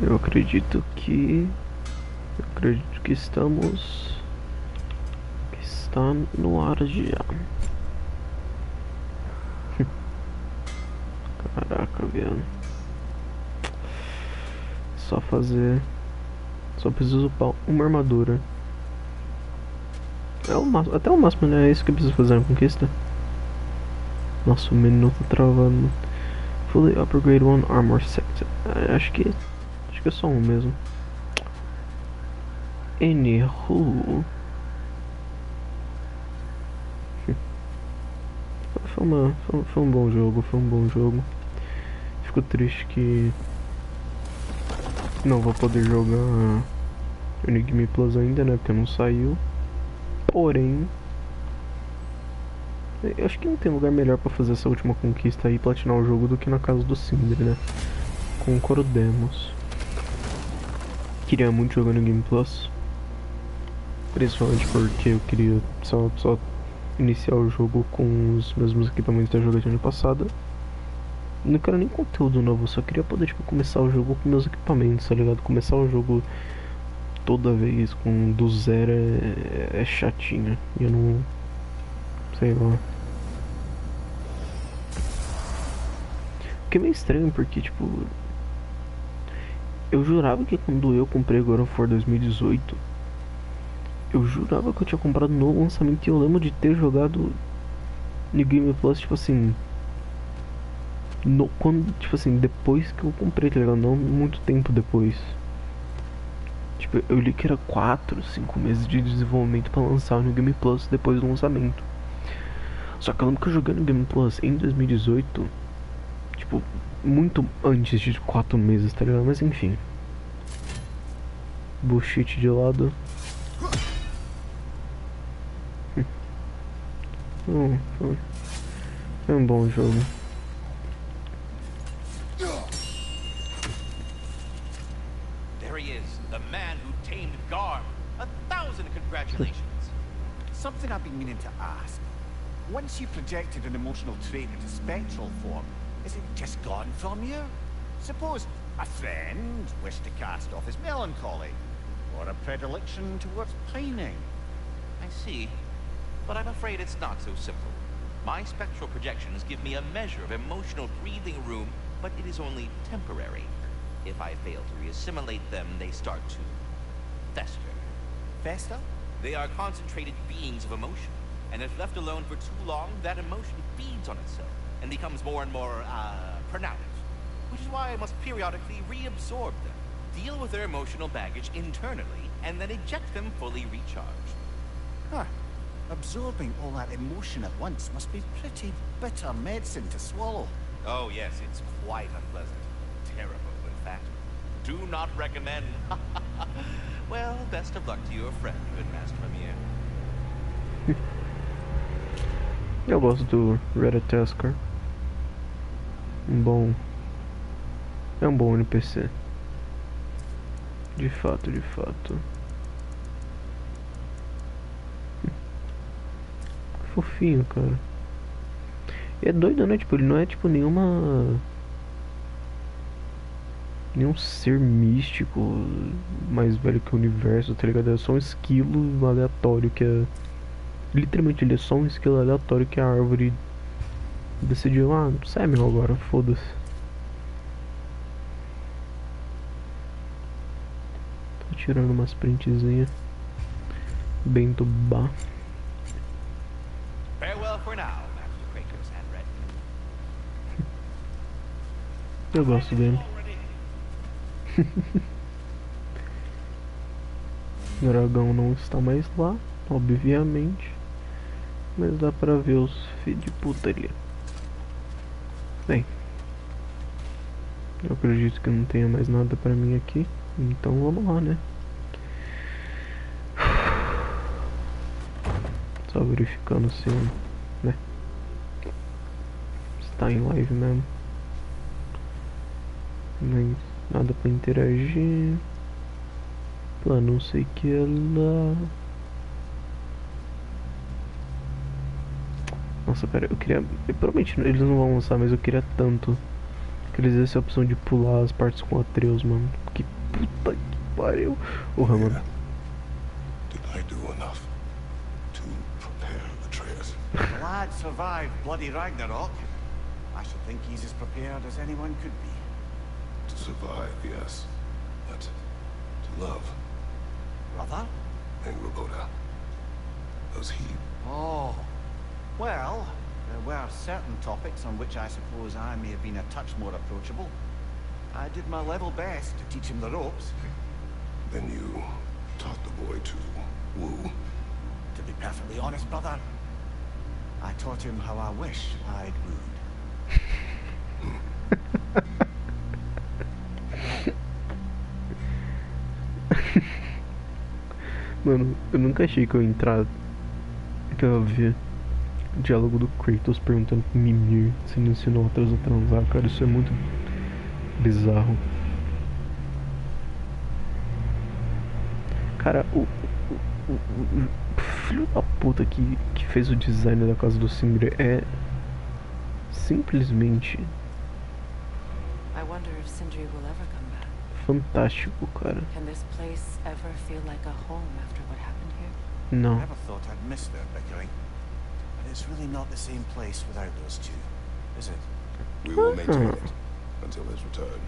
Eu acredito que. Eu acredito que estamos. Que está no ar já. Caraca, velho. Só fazer. Só preciso upar uma armadura. É o máximo, até o máximo, né? É isso que eu preciso fazer na conquista. Nossa, o menu tá travando. Fully upgrade one armor set. Acho que é só um mesmo. Anywho. Foi um bom jogo, foi um bom jogo. Fico triste que não vou poder jogar Enigma Plus ainda, né? Porque não saiu. Porém, eu acho que não tem lugar melhor pra fazer essa última conquista aí e platinar o jogo do que na casa do Sindri, né? Concordemos. Queria muito jogar no Game Plus. Principalmente porque eu queria só iniciar o jogo com os mesmos equipamentos da jogatina passada. Não quero nem conteúdo novo, só queria poder tipo, começar o jogo com meus equipamentos, tá ligado? Começar o jogo toda vez com do zero é chatinho. E eu não. Sei lá. O que é meio estranho porque tipo. Eu jurava que quando eu comprei God of War 2018, eu jurava que eu tinha comprado no lançamento e eu lembro de ter jogado no Game Plus, tipo assim. Quando, tipo assim, depois que eu comprei, tá ligado? Não muito tempo depois. Tipo, eu li que era 4, 5 meses de desenvolvimento pra lançar no Game Plus depois do lançamento. Só que eu lembro que eu joguei no Game Plus em 2018, tipo, muito antes de 4 meses, tá ligado? Mas enfim. Bullshit de lado. Foi um bom jogo. There he is, the man who tamed Garm. 1,000 congratulations. Something I've been meaning to ask. Once you projected an emotional trait into spectral form, is it just gone from you? Suppose a friend wished to cast off his melancholy, or a predilection towards pining. I see. But I'm afraid it's not so simple. My spectral projections give me a measure of emotional breathing room, but it is only temporary. If I fail to reassimilate them, they start to fester. Fester? They are concentrated beings of emotion, and if left alone for too long, that emotion feeds on itself and becomes more and more, pronounced. Which is why I must periodically reabsorb them, deal with their emotional baggage internally, and then eject them fully recharged. Huh. Absorbing all that emotion at once must be pretty bitter medicine to swallow. Oh yes, it's quite unpleasant. Terrible, in fact. Do not recommend. Well, best of luck to your friend, good Master Mimir. Eu gosto do Ratatasker. É um bom NPC. De fato, de fato. Fofinho, cara. E é doido, né? Tipo, ele não é tipo nenhum ser místico mais velho que o universo, tá ligado? É só um esquilo aleatório que é. Literalmente, ele é só um esquilo aleatório que a árvore decidiu, sai meu agora, foda-se. Tô tirando umas printzinhas. Bem do bar. Farewell for now, Master Kratos and Red. Eu gosto dele. O dragão não está mais lá, obviamente. Mas dá pra ver os filhos de puta ali. Bem, eu acredito que não tenha mais nada pra mim aqui. Então vamos lá, né? Só verificando se, né? Está em live mesmo. Nem nada pra interagir. Plano, não sei que ela. Nossa, pera, eu queria. Provavelmente eles não vão lançar, mas eu queria tanto Que eles dessem a opção de pular as partes com Atreus, mano. Que puta que pariu. Porra, mano. Did I do enough to prepare Atreus? The lad survived bloody Ragnarok. I should think he's as prepared as anyone could be. To survive, yes. But to love, Brother? Angrboda. Does he? Oh. Well, there were certain topics on which I suppose I may have been a touch more approachable. I did my level best to teach him the ropes. Then you taught the boy to woo? To be perfectly honest, brother, I taught him how I wish I'd wooed. Mano, eu nunca achei que eu ia entrar. Que eu ia ver o diálogo do Kratos perguntando pro Mimir se ele ensinou outras a transar, cara. Isso é muito bizarro. Cara, o filho da puta que fez o design da casa do Sindri é simplesmente I wonder if Sindri will ever come back. fantástico, cara. Can this place ever feel like a home after what happened here? I Não. never thought I'd miss their bickering. But it's really not the same place without those two, is it? We will maintain it until his return.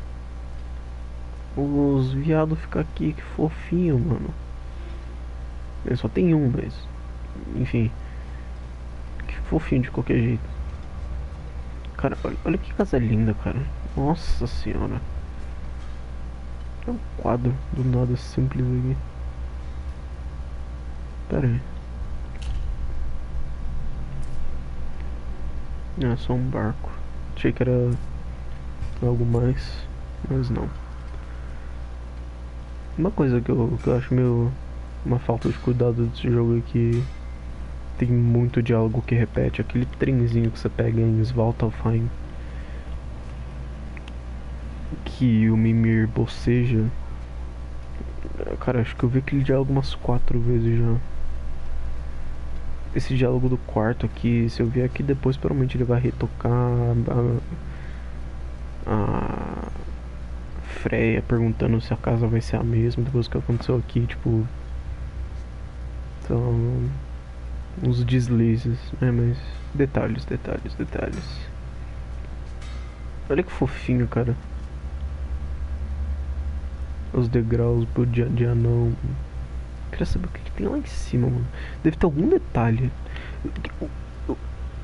Os viados ficam aqui, que fofinho, mano. Ele só tem um, mas enfim, que fofinho de qualquer jeito. Cara, olha que casa linda, cara. Nossa senhora. É um quadro do nada simples aqui. Pera aí. É só um barco. Achei que era algo mais, mas não. Uma coisa que eu acho meio uma falta de cuidado desse jogo é que tem muito diálogo que repete. Aquele trenzinho que você pega em Svartalfheim, que o Mimir boceja. Cara, acho que eu vi aquele diálogo umas 4 vezes já. Esse diálogo do quarto aqui, se eu vier aqui depois, provavelmente ele vai retocar a Freya perguntando se a casa vai ser a mesma depois que aconteceu aqui, tipo. Então, uns deslizes, né? Mas detalhes. Olha que fofinho, cara. Os degraus de anão. Queria saber o que tem lá em cima, mano. Deve ter algum detalhe.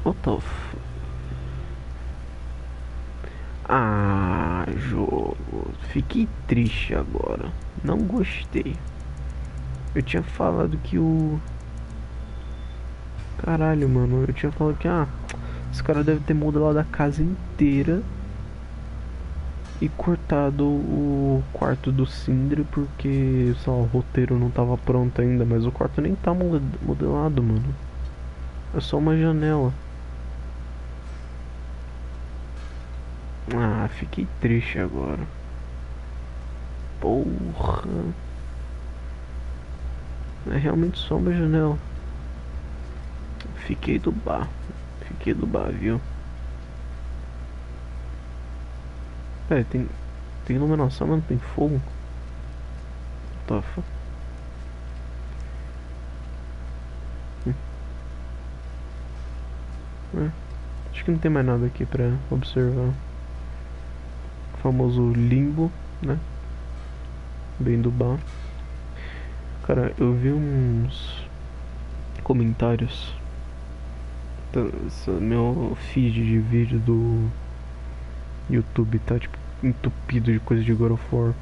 What the f... Ah, jogo. Fiquei triste agora. Não gostei. Eu tinha falado que o... Caralho, mano. Eu tinha falado que, os caras devem ter modelado a casa inteira e cortado o quarto do Sindri porque, sei lá, o roteiro não tava pronto ainda. Mas o quarto nem tá modelado, mano. É só uma janela. Ah, fiquei triste agora. Porra. É realmente só uma janela. Fiquei do bar, viu? É, tem iluminação, mas não tem fogo. Tafa. Acho que não tem mais nada aqui pra observar. O famoso limbo, né? Bem do bar. Cara, eu vi uns comentários. Meu feed de vídeo do YouTube tá tipo entupido de coisa de God of War.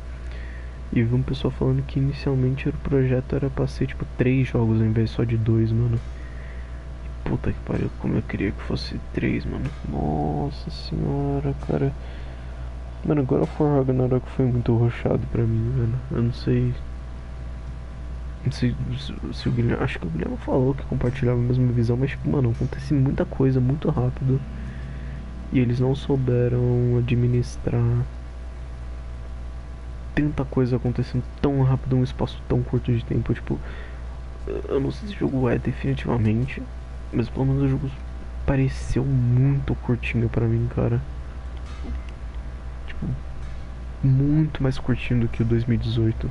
E vi um pessoal falando que inicialmente o projeto era pra ser tipo 3 jogos ao invés só de 2, mano. E puta que pariu, como eu queria que fosse 3, mano. Nossa senhora, cara. Mano, God of War Ragnarok foi muito rushado pra mim, mano. Eu não sei. Não sei se o Guilherme. Acho que o Guilherme falou que compartilhava a mesma visão, mas tipo, mano, acontece muita coisa muito rápido. E eles não souberam administrar tanta coisa acontecendo tão rápido em um espaço tão curto de tempo. Tipo, eu não sei se o jogo é definitivamente, mas pelo menos o jogo pareceu muito curtinho pra mim, cara. tipo, muito mais curtinho do que o 2018.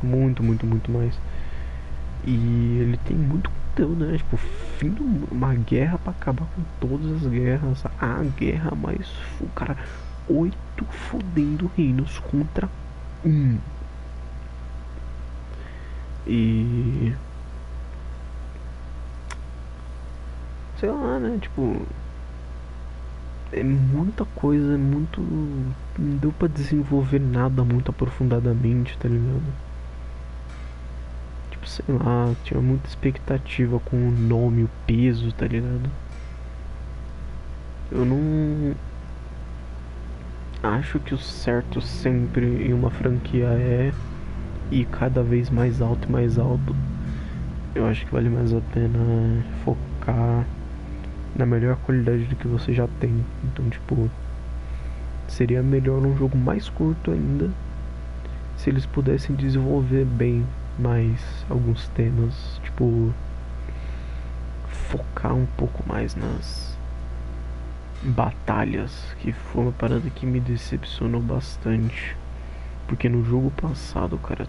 Muito, muito, muito mais. E ele tem muito conteúdo, né? Tipo, fim do mundo, uma guerra pra acabar com todas as guerras. A guerra mais. Cara, 8 fodendo reinos contra um. E. Sei lá, né? Tipo. É muita coisa, é muito. Não deu pra desenvolver nada muito aprofundadamente, tá ligado? Tipo, sei lá, tinha muita expectativa com o nome, o peso, tá ligado? Eu não acho que o certo sempre em uma franquia é ir cada vez mais alto e mais alto. Eu acho que vale mais a pena focar na melhor qualidade do que você já tem. Então, tipo, seria melhor um jogo mais curto ainda se eles pudessem desenvolver bem mais alguns temas, tipo, focar um pouco mais nas batalhas, que foi uma parada que me decepcionou bastante. Porque no jogo passado, cara,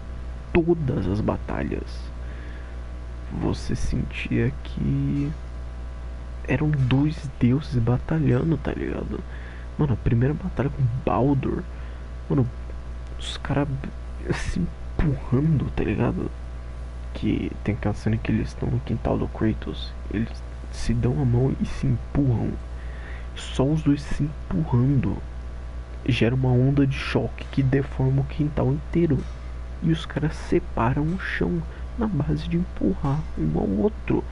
todas as batalhas você sentia que eram dois deuses batalhando, tá ligado? Mano, a primeira batalha com Baldur, mano, os caras se empurrando, tá ligado? Que tem aquela cena que eles estão no quintal do Kratos, eles se dão a mão e se empurram. Só os dois se empurrando gera uma onda de choque que deforma o quintal inteiro. E os caras separam o chão na base de empurrar um ao outro.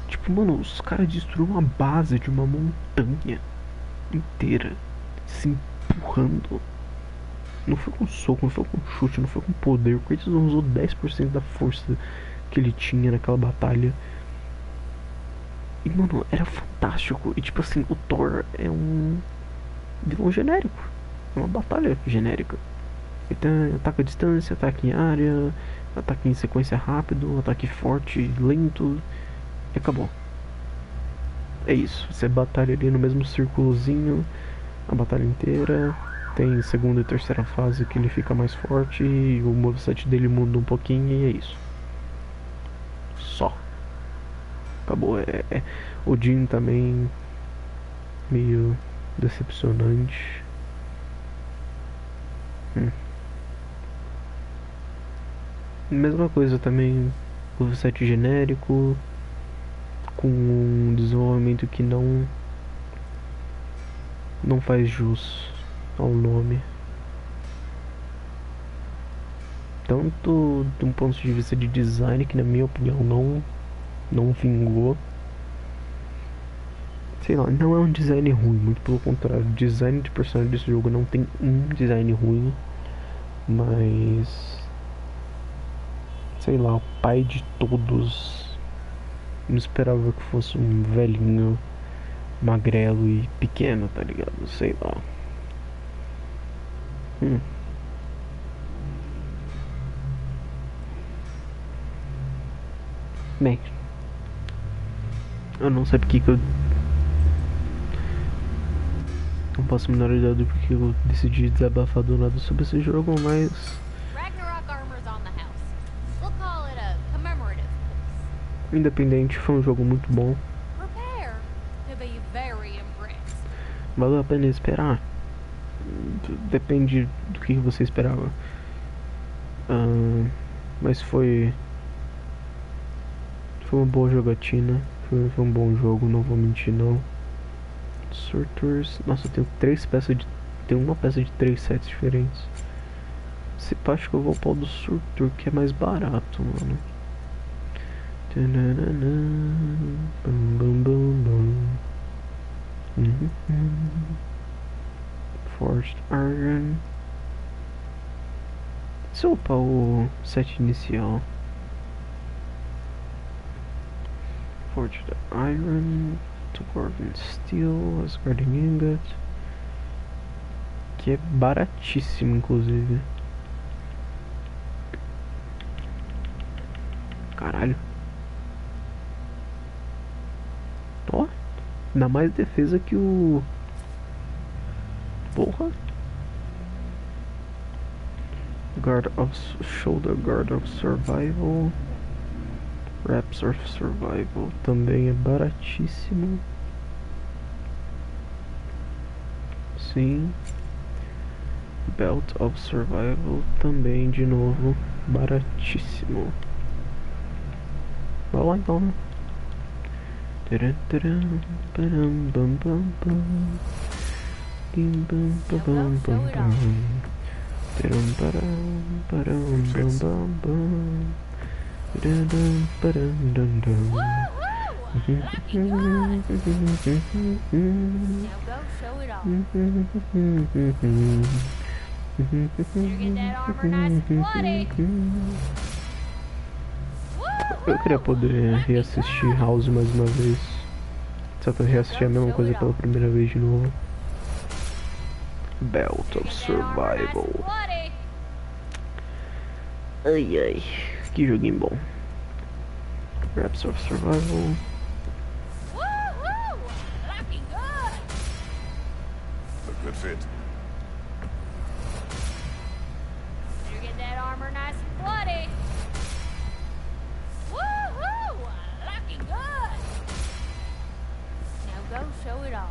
Tipo, mano, os caras destruíram a base de uma montanha inteira se empurrando. Não foi com soco, não foi com chute, não foi com poder. O Kratos não usou 10% da força que ele tinha naquela batalha. E, mano, era fantástico. E, tipo assim, o Thor é um vilão genérico. É uma batalha genérica. Ele tem ataque à distância, ataque em área, ataque em sequência rápido, ataque forte, lento. E acabou. É isso. Você batalha ali no mesmo círculozinho a batalha inteira. Tem segunda e terceira fase que ele fica mais forte e o moveset dele muda um pouquinho e é isso. Só. Acabou. O Jin também meio decepcionante. Mesma coisa também, moveset genérico, com um desenvolvimento que não faz jus ao nome. Tanto de um ponto de vista de design, que na minha opinião não vingou. Sei lá, não é um design ruim, muito pelo contrário. O design de personagem desse jogo não tem um design ruim, mas sei lá, o pai de todos não esperava que fosse um velhinho magrelo e pequeno, tá ligado? Sei lá. Bem, eu não sei porque que eu não posso me dar ideia do porque eu decidi desabafar do nada sobre esse jogo, mas Ragnarok armor's on the house. We'll call it a commemorative piece. independente, foi um jogo muito bom. Prepare to be very impressed. Valeu a pena esperar. Depende do que você esperava. Mas foi uma boa jogatina. Foi um bom jogo, não vou mentir não. Sorters. Nossa, eu tenho tem uma peça de 3 sets diferentes. Se pá, acho que eu vou pôr do Surtur, que é mais barato, mano. Forged Iron. Se eu upar o set inicial. Forged Iron, Dwarven Steel, Asgardian Ingot, que é baratíssimo, inclusive. Caralho. Ó, dá mais defesa que o... Porra. Shoulder Guard of Survival. Wraps of Survival também é baratíssimo. Sim. Belt of Survival também, de novo, baratíssimo. Vai lá então, né? Now go show it off. You get that armor nice and bloody. Eu queria poder reassistir House mais uma vez. Só que eu reassisti a mesma coisa pela primeira vez de novo. Belt of Survival. Ai ai, que joguinho bom. Wraps of Survival. Looking good. A good fit. You get that armor nice and bloody. Woohoo! Looking good. Now go show it off.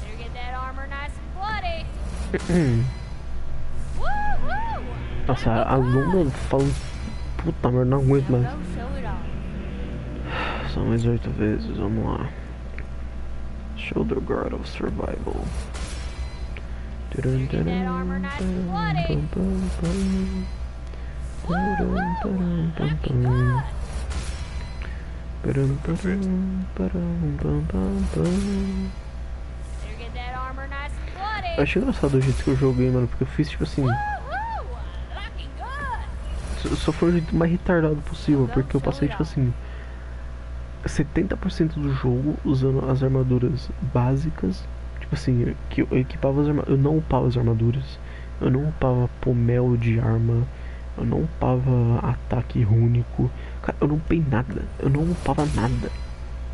You get that armor nice and bloody. Woohoo! Nossa, a Luna fala. Puta merda, não aguento Now mais. go show it off. Só mais 8 vezes, vamos lá. Shoulder Guard of Survival. You get that armor nice and bloody. Looking good. You get that armor nice and bloody. Eu achei engraçado o jeito que eu joguei, mano, porque eu fiz tipo assim. Woohoo! Looking good. Só foi o jeito mais retardado possível, porque eu passei tipo assim 70% do jogo usando as armaduras básicas. Tipo assim, que eu equipava as armaduras. Eu não upava as armaduras. Eu não upava pomelo de arma. Eu não upava ataque rúnico. Cara, eu não upei nada. Eu não upava nada.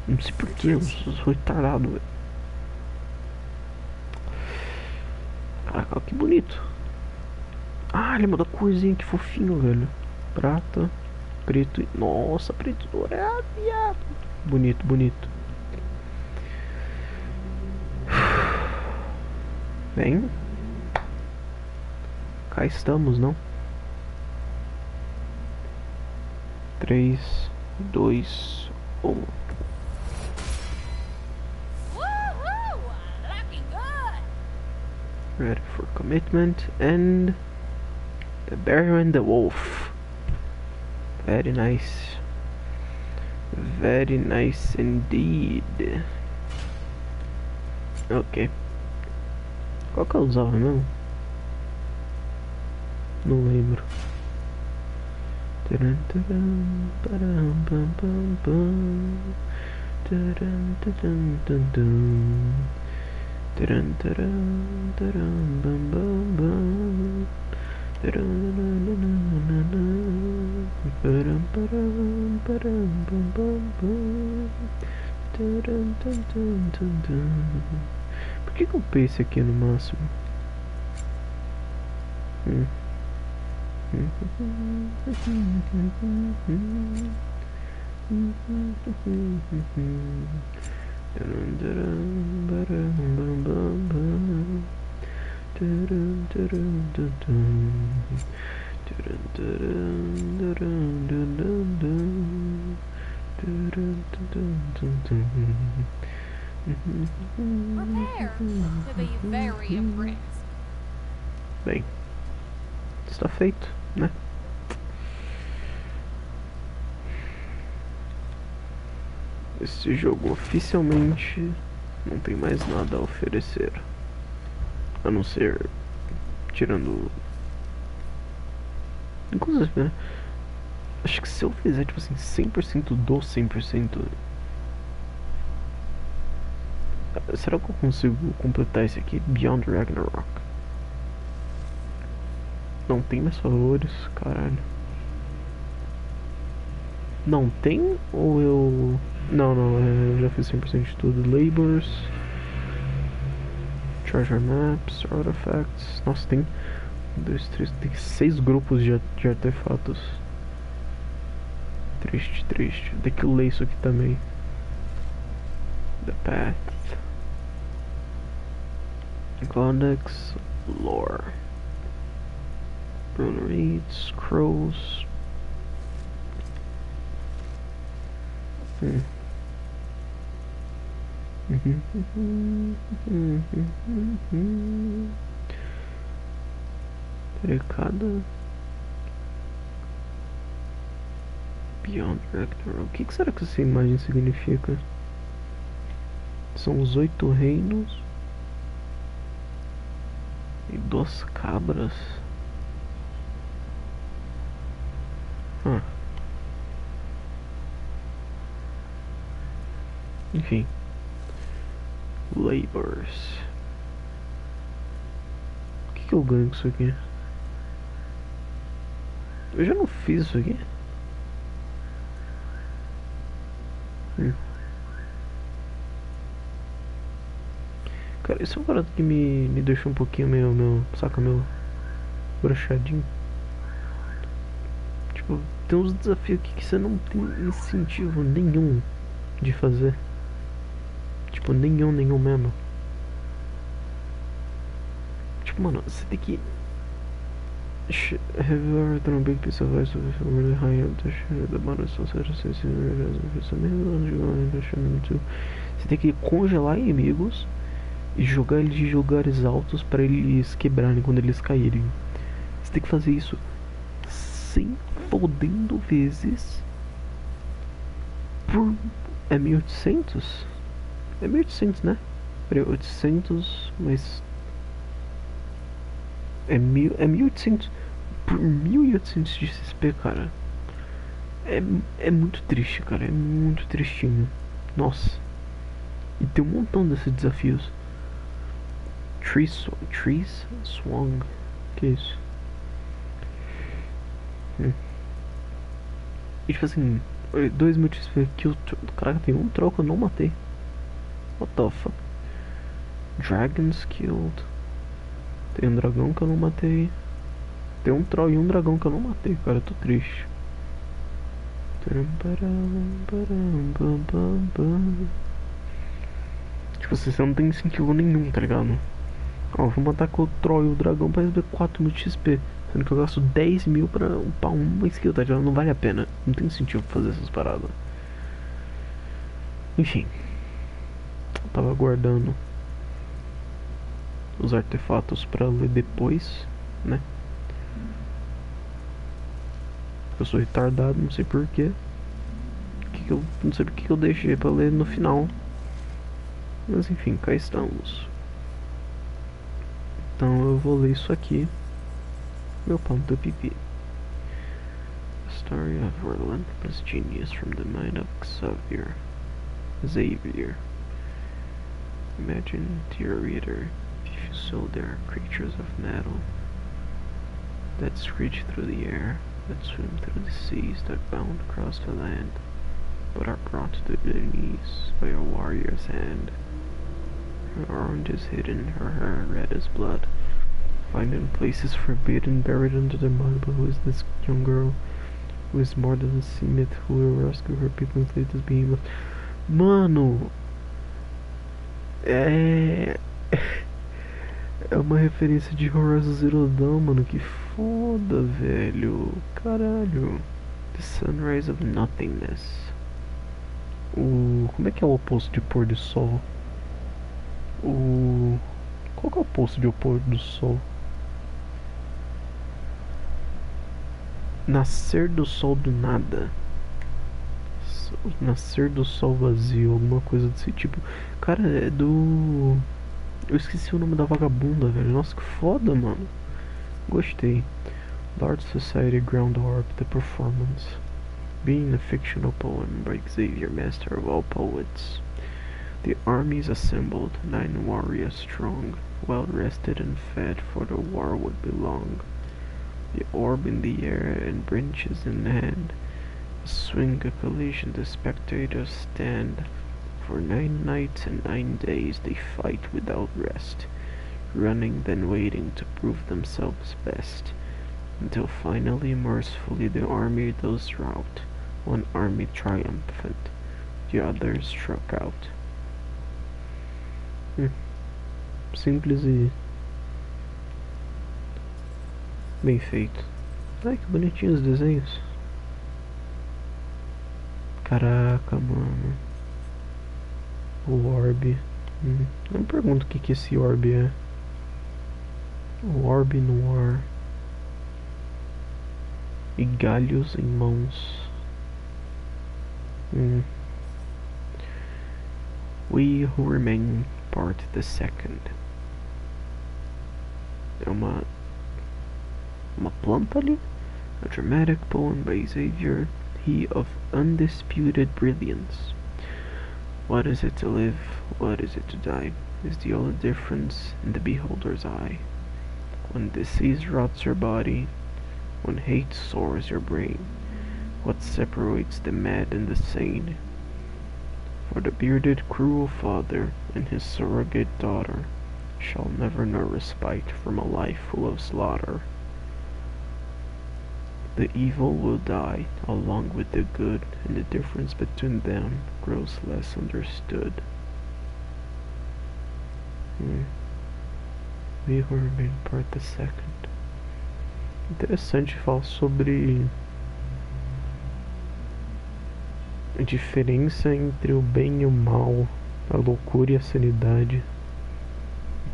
Não sei porquê, eu sou retardado, velho. Caraca, olha que bonito. Ah, lembra da corzinha, que fofinho, velho. Prata, preto. Nossa, preto dourado, viado. Bonito, bonito. Bem, cá estamos, não? 3, 2, 1. Woohoo! Looking good. Ready for commitment and the bear and the wolf. Very nice. Very nice indeed. Ok. Qual que eu usava mesmo? Não lembro. Por que eu upei esse aqui no máximo? Prepare to be very impressed. Bem, está feito, né? Este jogo oficialmente não tem mais nada a oferecer, a não ser, tirando, inclusive, né? Acho que se eu fizer tipo assim 100% do 100%, será que eu consigo completar esse aqui? Beyond Ragnarok. Não tem mais favores, caralho. Não tem? Ou eu... Não, eu já fiz 100% de tudo. Labors, Treasure Maps, Artifacts. Nossa, tem 1, 2, 3, tem 6 grupos de artefatos. Triste, triste. Tem que ler isso aqui também. The Path. Codex, Lore. Rune Reads, Crows. Recada. Beyond Ragnarok. O que será que essa imagem significa? São os 8 reinos e 2 cabras. Enfim. Labors. O que eu ganho com isso aqui? Eu já não fiz isso aqui? Cara, isso é um barato que me deixou um pouquinho meu saca meu broxadinho. Tipo, tem uns desafios aqui que você não tem incentivo nenhum de fazer. Tipo, nenhum mesmo. Tipo, mano, você tem que have you ever done a big piece of ice with really high up the bottom so você tem que congelar inimigos e jogar eles de lugares altos para eles quebrarem quando eles caírem. Você tem que fazer isso 100 fodendo vezes por... é 1800? É 1800, né? Peraí, 800, mas... É 1800 por 1800 de XP, cara. É muito triste, cara. É muito tristinho. Nossa. E tem um montão desses desafios. Trees Swung. Que isso? E tipo assim, 2 mil XP aqui. Caraca, tem um troll que eu não matei. What the fuck? Dragons killed. Tem um dragão que eu não matei. Tem um troll e um dragão que eu não matei, cara. Eu tô triste. Tipo assim, você não tem incentivo nenhum, tá ligado? Ó, vou matar com o troll e o dragão pra receber 4 mil de XP. Sendo que eu gasto 10 mil pra upar uma skill, tá ligado? Não vale a pena. Não tem incentivo pra fazer essas paradas. Enfim. Eu tava guardando os artefatos pra ler depois, né? Eu sou retardado, não sei porquê. Eu não sei porque eu deixei pra ler no final. Mas enfim, cá estamos. Então eu vou ler isso aqui. Meu ponto pipi. A story of relentless genius from the mind of Xavier. Imagine, dear reader, if you saw there creatures of metal that screech through the air, that swim through the seas, that bound across the land, but are brought to their knees by a warrior's hand. Her orange is hidden, her hair red as blood, find in places forbidden, buried under the mud. But who is this young girl, who is more than a sea myth, who will rescue her people and save this behemoth? Mano, é uma referência de Horizon Zero Dawn, mano, que foda, velho. Caralho. The sunrise of nothingness. Como é que é o oposto de pôr do sol? Qual que é o oposto de pôr do sol? Nascer do sol do nada. Nascer do sol vazio, alguma coisa desse tipo. Cara, é do... Eu esqueci o nome da vagabunda, velho. Nossa, que foda, mano. Gostei. Large Society Ground Orb, The Performance. Being a fictional poem by Xavier, master of all poets. The armies assembled, 9 warriors strong, well rested and fed, for the war would be long. The orb in the air and branches in hand, a swing, a collision, the spectators stand. For 9 nights and 9 days they fight without rest. running then waiting to prove themselves best, until finally mercifully the army does rout, one army triumphant, the others struck out. Simples e bem feito. Ai, que bonitinhos os desenhos. Caraca, mano. O orbe. Não me pergunto o que esse orbe é. O orbe no ar. E galhos em mãos. We Who Remain, Part the Second. É uma planta ali. A dramatic poem by Xavier, he of undisputed brilliance. What is it to live? What is it to die? Is the only difference in the beholder's eye. When disease rots your body, when hate sores your brain, what separates the mad and the sane? For the bearded cruel father and his surrogate daughter shall never know respite from a life full of slaughter. The evil will die along with the good, and the difference between them grows less understood. We Who Remain, Part the Second. Interessante falar sobre a diferença entre o bem e o mal, a loucura e a sanidade,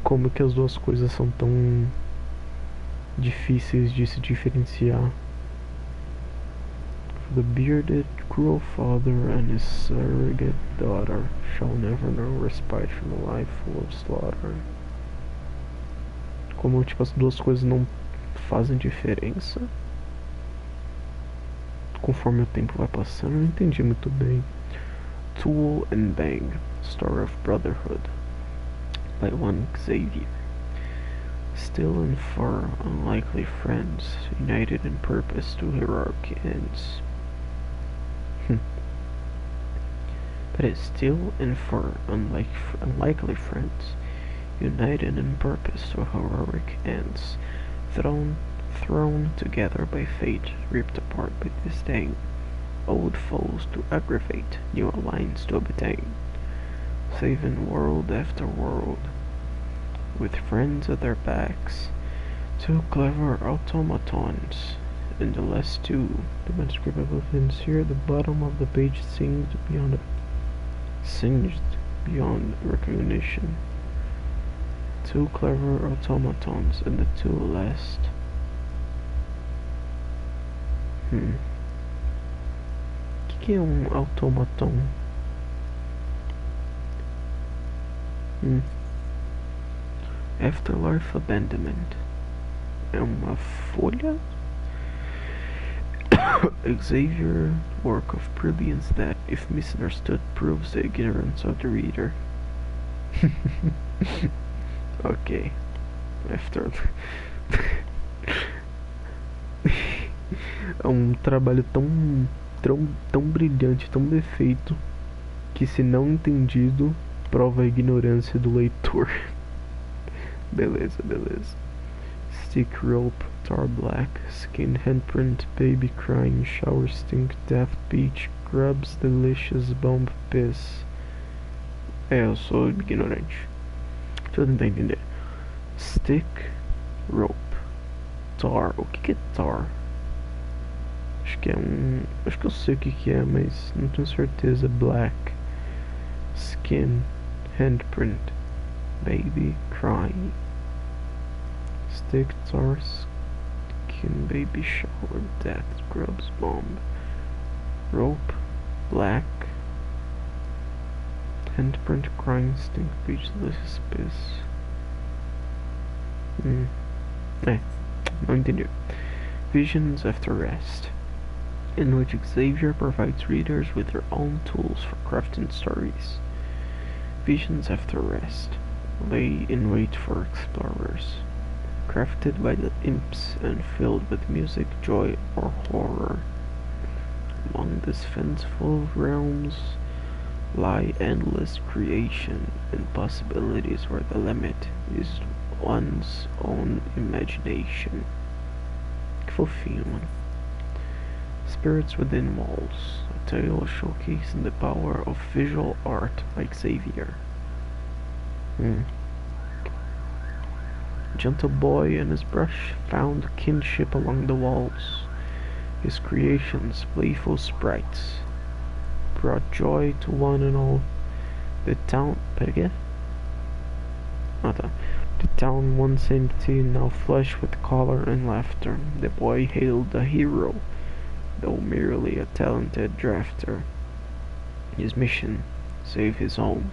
como que as duas coisas são tão difíceis de se diferenciar. The bearded, cruel father and his surrogate daughter shall never know respite from a life full of slaughter. Como tipo as duas coisas não fazem diferença conforme o tempo vai passando, eu não entendi muito bem. Tool and Bang, Story of Brotherhood, by one Xavier. Still and far unlikely friends, united in purpose to heroic ends. But it's still and far unlikely friends, united in purpose to heroic ends, thrown together by fate, ripped apart by disdain, old foes to aggravate, new alliance to obtain, saving world after world, with friends at their backs, two clever automatons, and the last two. The manuscript above ends here. The bottom of the page singed beyond recognition. Two clever automatons and the two last. Que é automaton? Afterlife Abandonment. É uma folha? Xavier, work of brilliance that, if misunderstood, proves the ignorance of the reader. Ok. After. É um trabalho tão brilhante, tão perfeito, que se não entendido, prova a ignorância do leitor. Beleza. Stick rope, tar black, skin handprint, baby crying, shower stink, death beach, grubs, delicious bomb piss. Eu sou ignorante. Deixa eu tentar entender. Stick, rope, tar. O que é tar? Acho que eu sei o que é, mas não tenho certeza. Black, skin, handprint, baby crying. Stick, tar, skin, baby shower, death, grubs, bomb, rope, black, handprint, crying, stink, beach, delicious piss. Não entendi. Visions After Rest, in which Xavier provides readers with their own tools for crafting stories. Visions After Rest lay in wait for explorers, crafted by the imps and filled with music, joy, or horror. Among these fanciful realms lie endless creation and possibilities where the limit is one's own imagination. Que fofinho, mano. Spirits Within Walls, a tale showcasing the power of visual art by Xavier. Gentle boy and his brush found kinship along the walls. His creations, playful sprites, brought joy to one and all. The town... Pera The town once empty, now flush with color and laughter. The boy hailed a hero, though merely a talented drafter. His mission, save his home,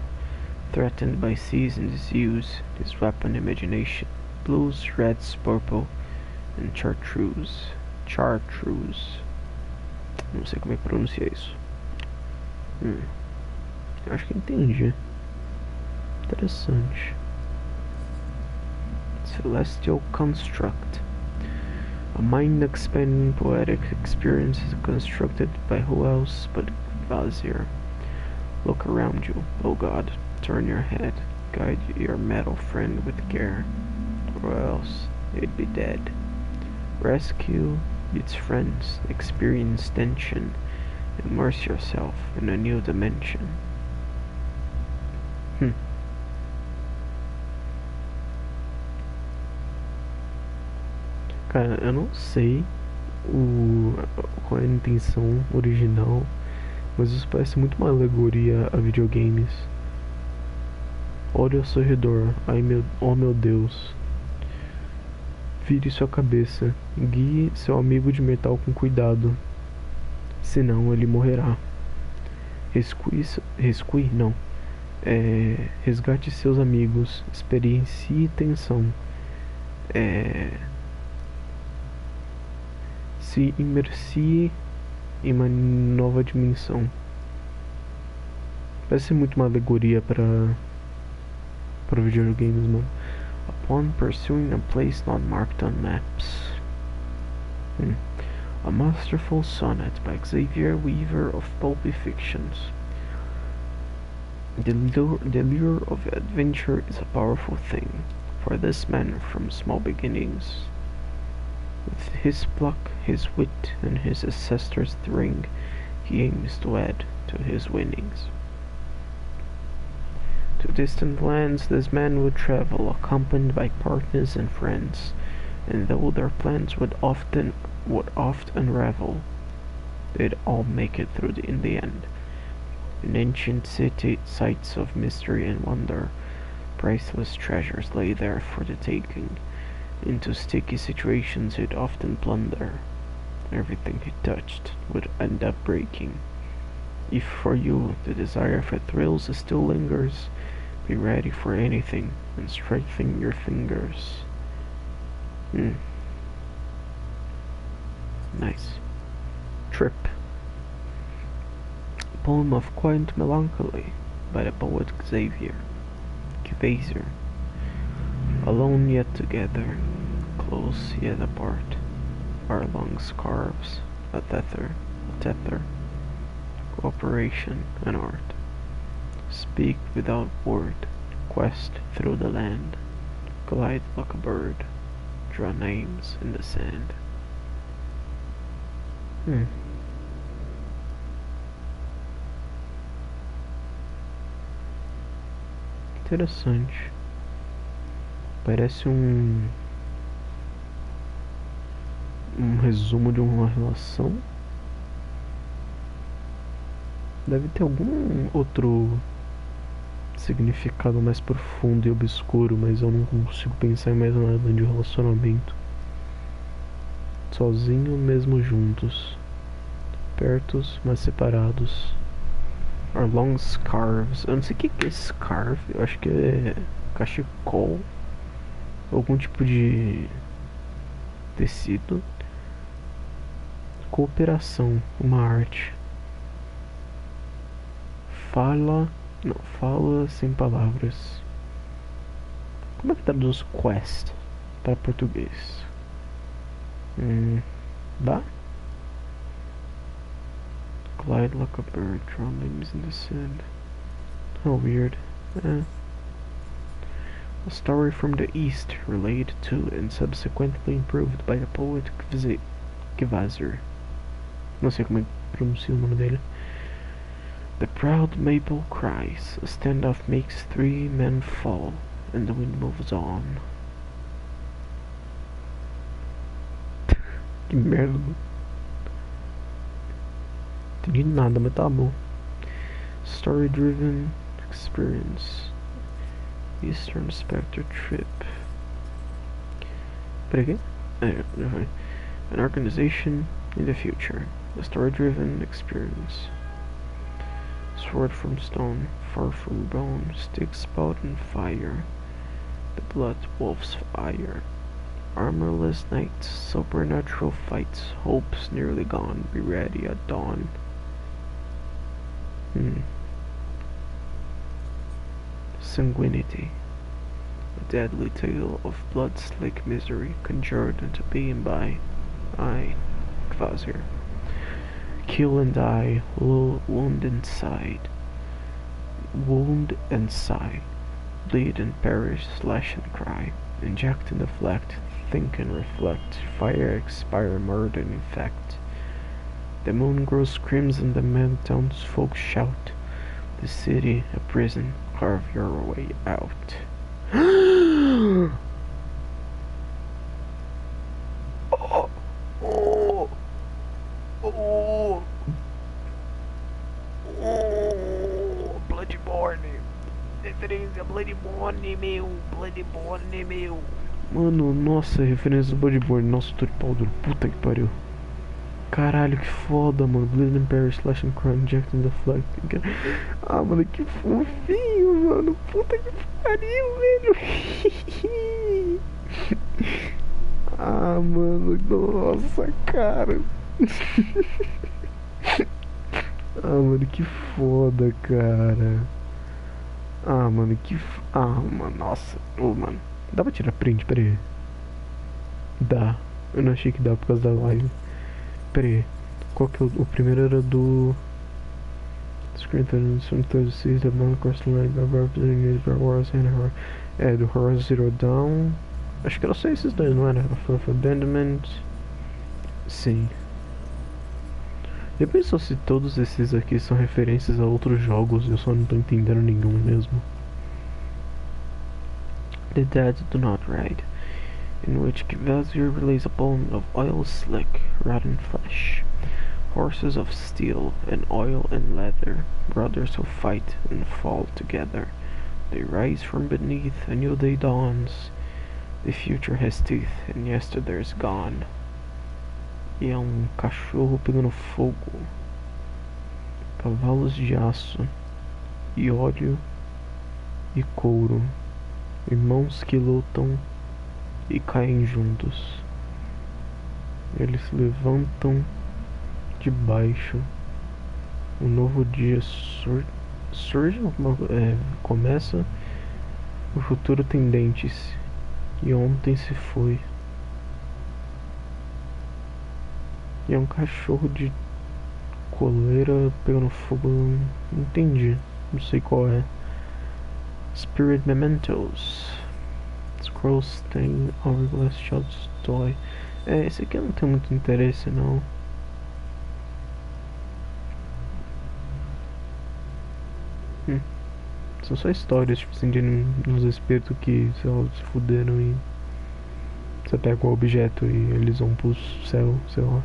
threatened by seas and disuse, his weapon imagination, blues, reds, purple, and chartreuse. Não sei como é que pronuncia isso. Acho que entendi. Interessante. Celestial Construct. A mind-expanding poetic experience constructed by who else but Vazir. Look around you, oh God. Turn your head. Guide your metal friend with care, or else it'd be dead. Rescue its friends, experience tension, immerse yourself in a new dimension. Cara, eu não sei qual é a intenção original, mas isso parece muito uma alegoria a videogames. Olhe ao seu redor, oh meu Deus. Vire sua cabeça, guie seu amigo de metal com cuidado, senão ele morrerá. Resgate seus amigos, experiencie tensão, se imersie em uma nova dimensão. Parece muito uma alegoria para videogames, mano. Upon pursuing a place not marked on maps. A masterful sonnet by Xavier Weaver of pulpy fictions. The lure of adventure is a powerful thing for this man from small beginnings. With his pluck, his wit, and his ancestors' ring, he aims to add to his winnings. To distant lands this man would travel, accompanied by partners and friends, and though their plans would oft unravel, they'd all make it through in the end. In ancient city sites of mystery and wonder, priceless treasures lay there for the taking. Into sticky situations he'd often plunder. Everything he touched would end up breaking. If for you the desire for thrills still lingers, be ready for anything and strengthen your fingers. Nice. Trip. Poem of Quiet Melancholy by the poet Xavier. Alone yet together, close yet apart, our long scarves, a tether, cooperation and art. Speak without word, quest through the land, glide like a bird, draw names in the sand. Interessante. Parece um resumo de uma relação. Deve ter algum outro significado mais profundo e obscuro, mas eu não consigo pensar em mais nada além de relacionamento. Sozinho, mesmo juntos, pertos, mas separados. Our long scarves. Eu não sei o que é scarf. Eu acho que é cachecol, algum tipo de tecido. Cooperação, uma arte. Fala sem palavras. Como é que traduz quest para português? Dá? Glide like a bird, draw names in the sand. How weird. A story from the East, related to and subsequently improved by the poet Kvasir. Não sei como é que pronuncia o nome dele. The proud maple cries, a standoff makes 3 men fall, and the wind moves on. Que merda. Entendi nada, mas tá bom. Story driven experience. Eastern Spectre trip. Peraí, an organization in the future. A story driven experience. Sword from stone, far from bone, stick spouting fire. The blood wolf's fire. Armorless knights, supernatural fights, hopes nearly gone, be ready at dawn. Sanguinity. A deadly tale of blood-slick misery conjured into being by Kvasir. Kill and die, wound and sigh, bleed and perish, slash and cry, inject and deflect, think and reflect, fire, expire, murder and infect. The moon grows crimson, the mad townsfolk shout, the city a prison, carve your way out. Bloodborne. Referência Bloodborne, meu. Bloodborne, meu. Mano, nossa, referência do Bloodborne. Nossa, tô de pau duro. Puta que pariu. Caralho, que foda, mano. Bleed and Perish, Slash and Cry, Inject and Deflect. Ah, mano, que fofinho, mano. Puta que pariu, velho. Ah, mano, nossa, cara. Ah, mano, que foda, cara. Ah, mano, mano, nossa. Ô, mano. Dá pra tirar print? Pera aí. Dá. Eu não achei que dá por causa da live. Pera aí. Qual que é o primeiro era do... Screen 36, The Man Across the Line, representing Star Wars and Horror. É, do Horror Zero Dawn. Acho que era só esses dois, não era? Of Abandonment. Sim. Já pensou se todos esses aqui são referências a outros jogos e eu só não tô entendendo nenhum mesmo? The Dead Do Not Ride, in which Kvasir relays a poem of oil-slick, rotten flesh, horses of steel and oil and leather, brothers who fight and fall together. They rise from beneath, a new day dawns. The future has teeth and yesterday's gone. E é um cachorro pegando fogo, cavalos de aço, e óleo e couro, irmãos que lutam e caem juntos. Eles se levantam de baixo. Um novo dia surge, começa. O futuro tem dentes e ontem se foi. E é um cachorro de coleira pegando fogo. Não entendi. Não sei qual é. Spirit Mementos. Scroll Stain, Hourglass Shot's Toy. É, esse aqui eu não tenho muito interesse não. São só histórias, tipo assim, de uns espíritos que, sei lá, se fuderam e você pega o objeto e eles vão pro céu, sei lá.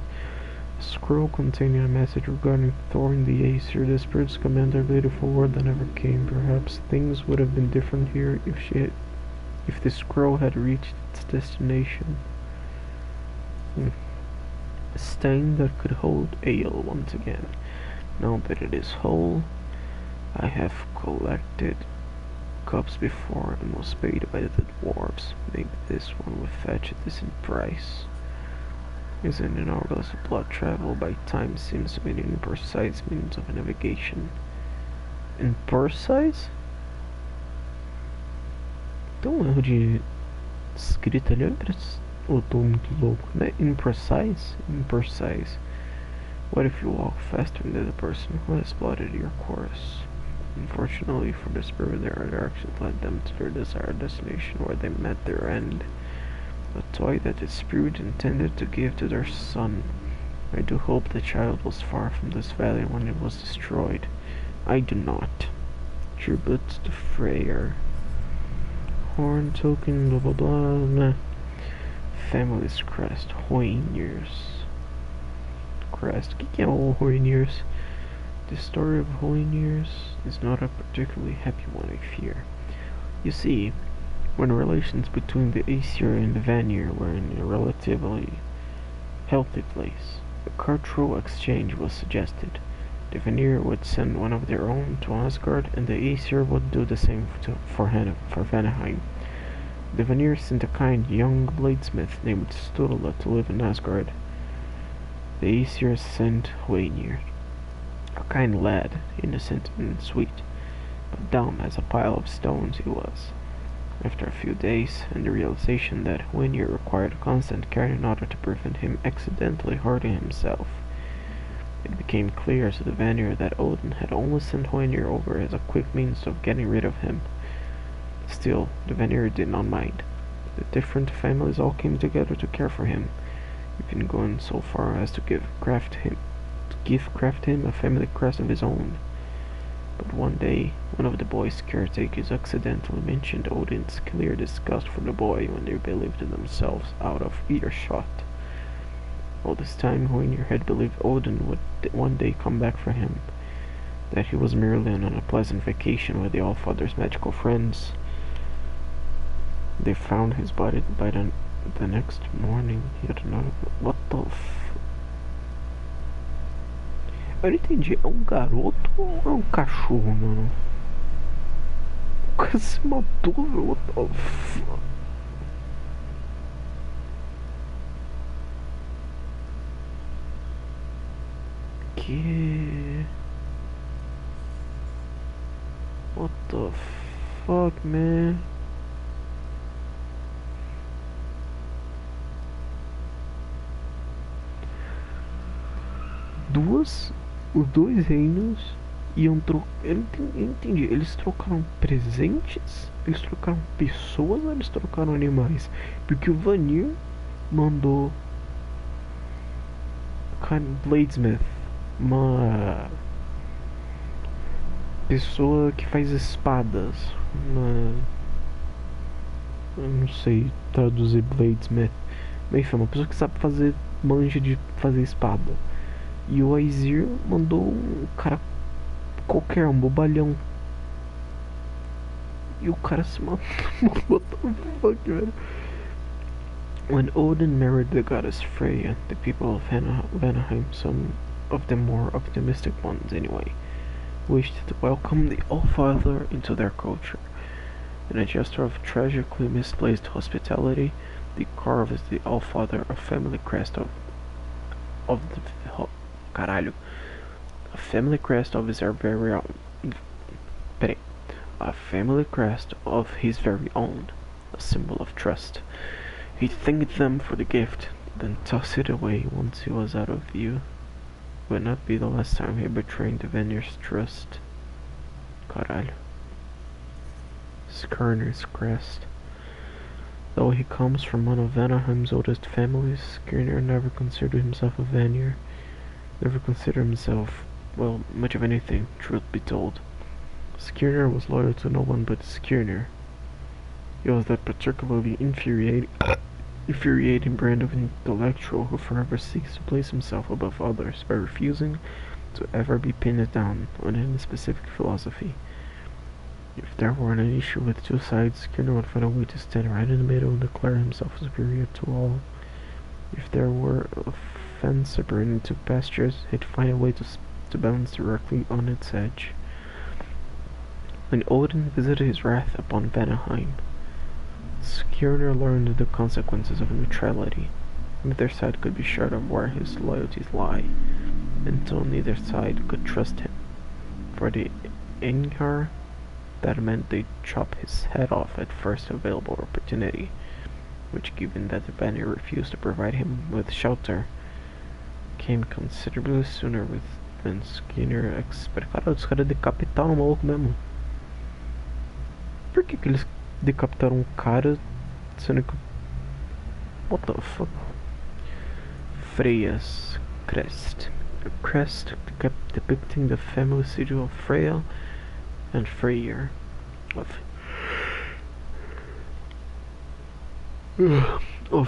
A scroll containing a message regarding Thor in the Aesir. The spirit's commander later for word that never came. Perhaps things would have been different here if the scroll had reached its destination. A stain that could hold ale once again. Now that it is whole, I have collected cups before and was paid by the dwarves. Maybe this one would fetch a decent price. Isn't an hourglass of blood travel by time seems to be an imprecise means of navigation. Imprecise? Tem um erro de escrita ali, ou tô muito louco, né? Imprecise? Imprecise. What if you walk faster than the person who has plotted your course? Unfortunately for the spirit, their actions led them to their desired destination where they met their end. A toy that the spirit intended to give to their son. I do hope the child was far from this valley when it was destroyed. I do not. Tribute to Freyr. Horn token, blah blah blah. Nah. Family's crest, Hoyniers. Crest, o que é o Hoyniers? The story of Hoyniers is not a particularly happy one, I fear. You see, when relations between the Aesir and the Vanir were in a relatively healthy place, a cultural exchange was suggested. The Vanir would send one of their own to Asgard, and the Aesir would do the same for Vanaheim. The Vanir sent a kind young bladesmith named Sturla to live in Asgard. The Aesir sent Hoenir, a kind lad, innocent and sweet, but dumb as a pile of stones he was. After a few days, and the realization that Hoenir required constant care in order to prevent him accidentally hurting himself, it became clear to the Vanir that Odin had only sent Hoenir over as a quick means of getting rid of him. Still, the Vanir did not mind. The different families all came together to care for him, even going so far as to give Craft him a family crest of his own. But one day, one of the boy's caretakers accidentally mentioned Odin's clear disgust for the boy when they believed themselves out of earshot. All this time, Hoenir had believed Odin would one day come back for him, that he was merely on a pleasant vacation with the Allfather's magical friends. They found his body by the next morning. He had another... What the Eu não entendi. É um garoto ou é um cachorro, mano? O cara se matou, velho. What the fuck? Que... What the fuck, man? Os dois reinos iam trocar. Eu entendi. Eles trocaram presentes? Eles trocaram pessoas ou eles trocaram animais? Porque o Vanir mandou Bladesmith, uma pessoa que faz espadas. Eu não sei traduzir Bladesmith. Mas enfim, uma pessoa que sabe fazer manja de fazer espada. E o Aesir mandou um cara qualquer, um bobalhão. E o cara se matou. What the fuck, velho? When Odin married the goddess Freya, the people of Vanaheim, some of the more optimistic ones anyway, wished to welcome the Allfather into their culture. In a gesture of tragically misplaced hospitality, they carved the Allfather a family crest of the caralho. A family crest of his very own. A family crest of his very own, a symbol of trust. He thanked them for the gift, then tossed it away once he was out of view. It would not be the last time he betrayed the Vanir's trust. Caralho. Skirnir's crest. Though he comes from one of Vanaheim's oldest families, Skirnir never considered himself a Vanir. Never considered himself, well, much of anything, truth be told. Skirnir was loyal to no one but Skirnir. He was that particularly infuriating brand of intellectual who forever seeks to place himself above others by refusing to ever be pinned down on any specific philosophy. If there were an issue with two sides, Skirnir would find a way to stand right in the middle and declare himself superior to all. If there were a fence separating two pastures, he'd find a way to balance directly on its edge. When Odin visited his wrath upon Vanaheim, Skirnir learned the consequences of neutrality. Neither side could be sure of where his loyalties lie, until neither side could trust him. For the Einhar, that meant they'd chop his head off at first available opportunity, which, given that the Vanir refused to provide him with shelter, came considerably sooner and Skinner expert. Cara, os caras decapitaram o maluco mesmo. Por que eles decapitaram um cara sendo que... What the fuck? Freya's crest. A crest depicting the family sigil of Freya and Freyr of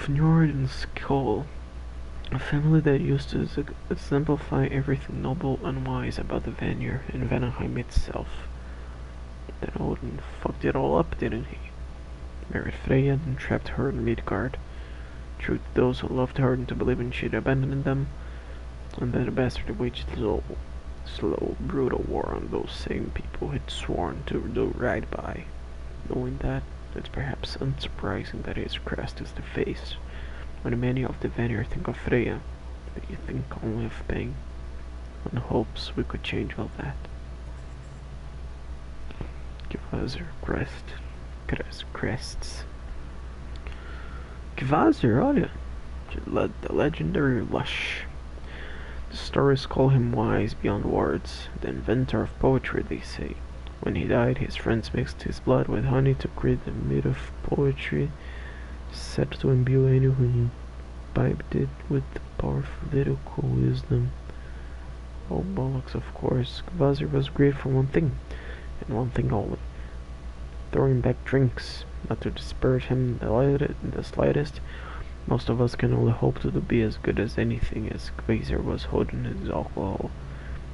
Njord and Skoll. A family that used to exemplify everything noble and wise about the Vanir and Vanaheim itself. Then Odin fucked it all up, didn't he? Married Freya and trapped her in Midgard. Tricked those who loved her into believing she'd abandoned them, and then the bastard waged slow, brutal war on those same people he'd sworn to do right by. Knowing that, it's perhaps unsurprising that his crest is the face. When many of the Vanir think of Freya, they think only of pain, and hopes we could change all that. Kvasir crests. Kvasir, olha, the legendary Lush. The stories call him wise beyond words, the inventor of poetry, they say. When he died, his friends mixed his blood with honey to create the myth of poetry, said to imbue anyone who imbibed it with the powerful lyrical wisdom. Oh bollocks, of course. Kvasir was great for one thing, and one thing only. Throwing back drinks, not to disparage him in the slightest. Most of us can only hope to be as good as anything as Kvasir was holding his alcohol,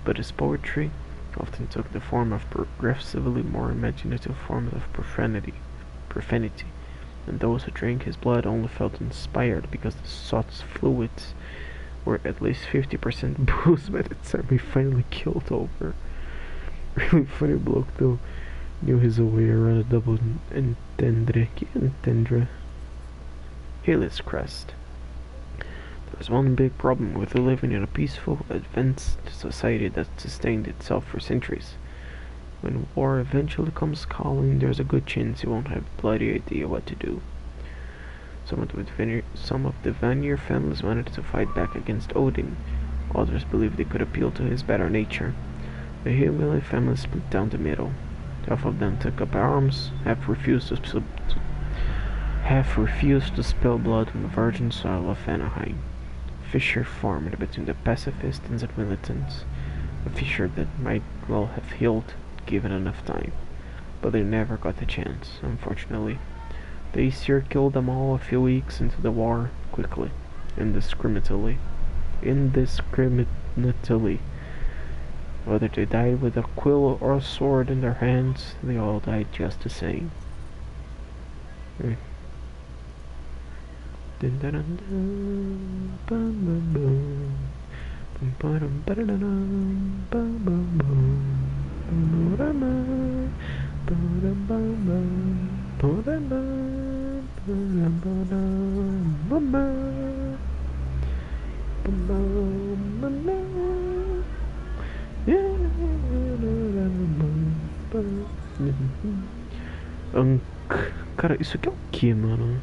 but his poetry often took the form of progressively more imaginative forms of profanity, and those who drank his blood only felt inspired because the sot's fluids were at least 50% booze by the time he finally killed over. Really funny bloke though, knew his way around a double entendre. Helios crest. There was one big problem with living in a peaceful, advanced society that sustained itself for centuries. When war eventually comes calling, there's a good chance you won't have a bloody idea what to do. Some of the Vanir families wanted to fight back against Odin. Others believed they could appeal to his better nature. The Himili family split down the middle. Half of them took up arms, half refused to spill blood on the virgin soil of Vanaheim. A fissure formed between the pacifists and the militants, a fissure that might well have healed given enough time, but they never got the chance, unfortunately. The Aesir killed them all a few weeks into the war, quickly, indiscriminately. Whether they died with a quill or a sword in their hands, they all died just the same. Cara, isso aqui é o que, mano?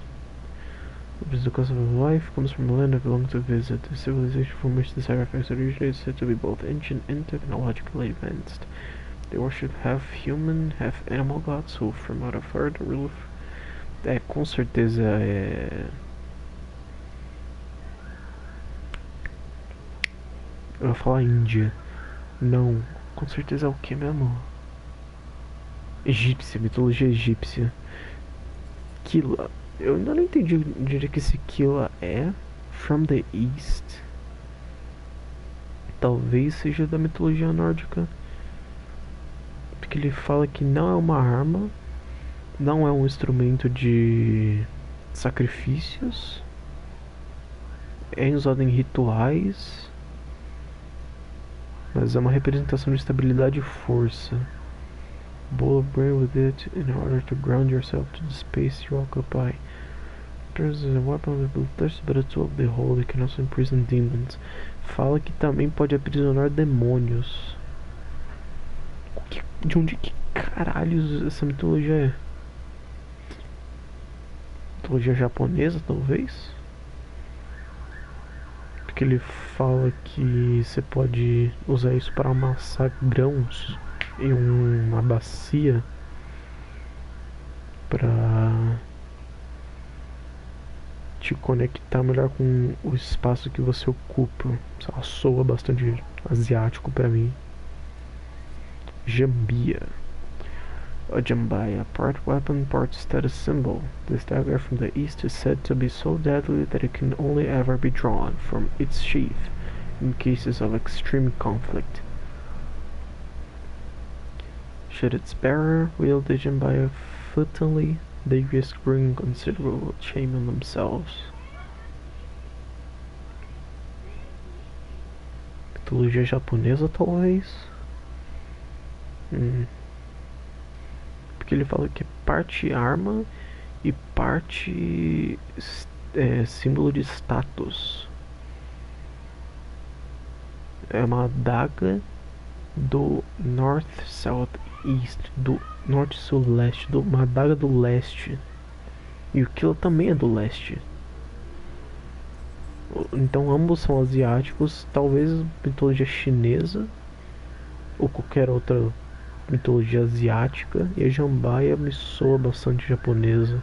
The cause of life comes from a land I belong to visit. The civilization from which the sacrifice originates is said to be both ancient and technologically advanced. They worship half human, half animal gods who, from out of earth, rule. Com certeza é. Eu vou falar Índia. Não, com certeza é o que mesmo? Egípcia, mitologia egípcia. Kila. Eu ainda não entendi direito que esse Kila é. From the East. Talvez seja da mitologia nórdica. Porque ele fala que não é uma arma. Não é um instrumento de sacrifícios. É usado em rituais. Mas é uma representação de estabilidade e força. Bowl of brain with it in order to ground yourself to the space you occupy. There's a weapon of the bloodthirst, but a tool of the whole that can also imprison demons. Fala que também pode aprisionar demônios. De onde que caralhos essa mitologia é? Mitologia japonesa, talvez? Porque ele fala que você pode usar isso para amassar grãos em uma bacia para te conectar melhor com o espaço que você ocupa. Sei lá, soa bastante asiático pra mim. Jambia. A jambiya, part weapon, part status symbol. This dagger from the east is said to be so deadly that it can only ever be drawn from its sheath in cases of extreme conflict. Should its bearer wield the jambiya flippantly, they risk bringing considerable shame on themselves. Mitologia japonesa, talvez? Porque ele fala que é parte arma e parte símbolo de status. É uma adaga do North South East, do Norte Sul Leste, uma adaga do leste. E o Killa também é do leste. Então ambos são asiáticos, talvez mitologia chinesa ou qualquer outra mitologia asiática, e a jambiya me soa bastante japonesa.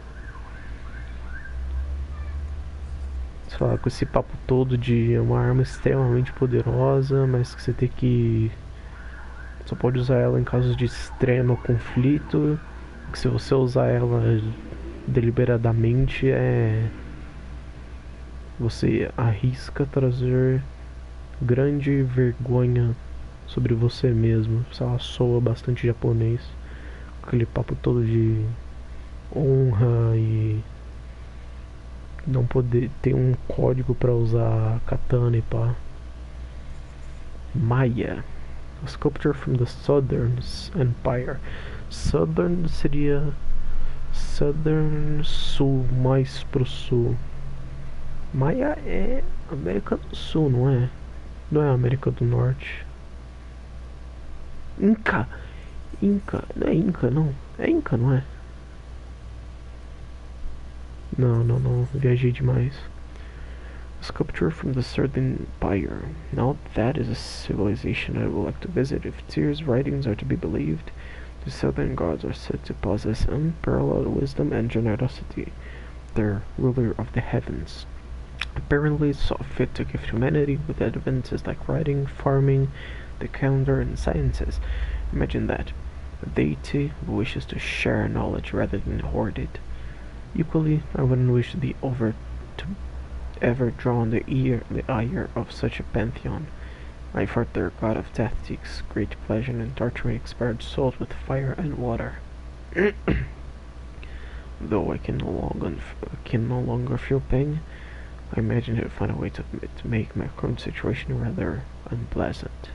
Sei lá, com esse papo todo de uma arma extremamente poderosa, mas que você tem que só pode usar ela em casos de extremo conflito, que se você usar ela deliberadamente você arrisca trazer grande vergonha sobre você mesmo. Sei lá, soa bastante japonês, aquele papo todo de honra e não poder ter um código para usar katana e pá. Maya, a sculpture from the Southern Empire. Southern seria Southern, sul, mais pro sul. Maya é América do Sul, não é? Não é América do Norte. Inca! Não é Inca, não. É Inca, não é? Não. Viajei demais. A sculpture from the Southern Empire. Now that is a civilization I would like to visit. If Tyr's writings are to be believed, the Southern gods are said to possess unparalleled wisdom and generosity. They're ruler of the heavens. Apparently saw fit to gift humanity with advances like writing, farming, the calendar, and sciences. Imagine that. A deity who wishes to share knowledge rather than hoard it. Equally, I wouldn't wish to ever draw on the ire of such a pantheon. I thought their god of death takes great pleasure in torturing expired souls with fire and water. Though I can no longer feel pain, I imagine he'll find a way to make my current situation rather unpleasant.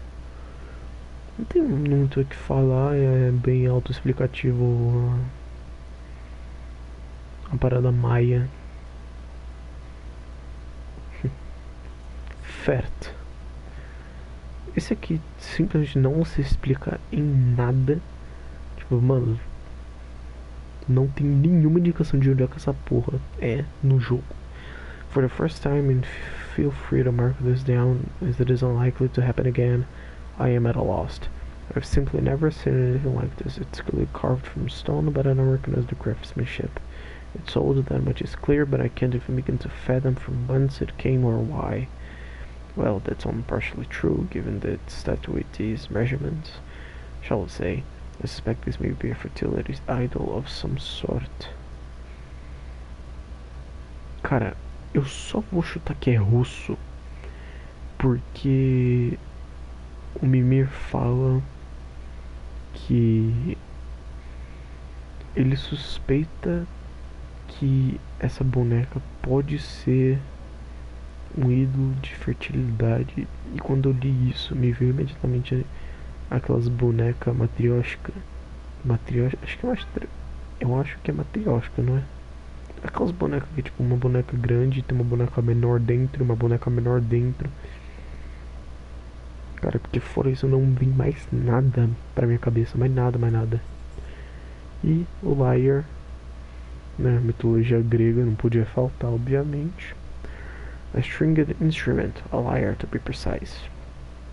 Não tem muito o que falar, é bem autoexplicativo a parada maia. Fert. Esse aqui simplesmente não se explica em nada. Tipo, mano, não tem nenhuma indicação de onde é que essa porra é no jogo. For the first time, and feel free to mark this down as it is unlikely to happen again, I am at a loss. I've simply never seen anything like this. It's clearly carved from stone, but I don't recognize the craftsmanship. It's old, that much is clear, but I can't even begin to fathom from whence it came or why. Well, that's only partially true, given the statuette's measurements. Shall we say, I suspect this may be a fertility idol of some sort. Cara, eu só vou chutar que é russo porque o Mimir fala que ele suspeita que essa boneca pode ser um ídolo de fertilidade, e quando eu li isso me veio imediatamente aquelas bonecas matrioshka, eu acho que é matrioshka, não é? Aquelas bonecas que tipo uma boneca grande, tem uma boneca menor dentro, uma boneca menor dentro. Cara, porque fora isso não vem mais nada pra minha cabeça, mais nada. E o Liar, né, mitologia grega, não podia faltar, obviamente. A stringed instrument, a lyre to be precise.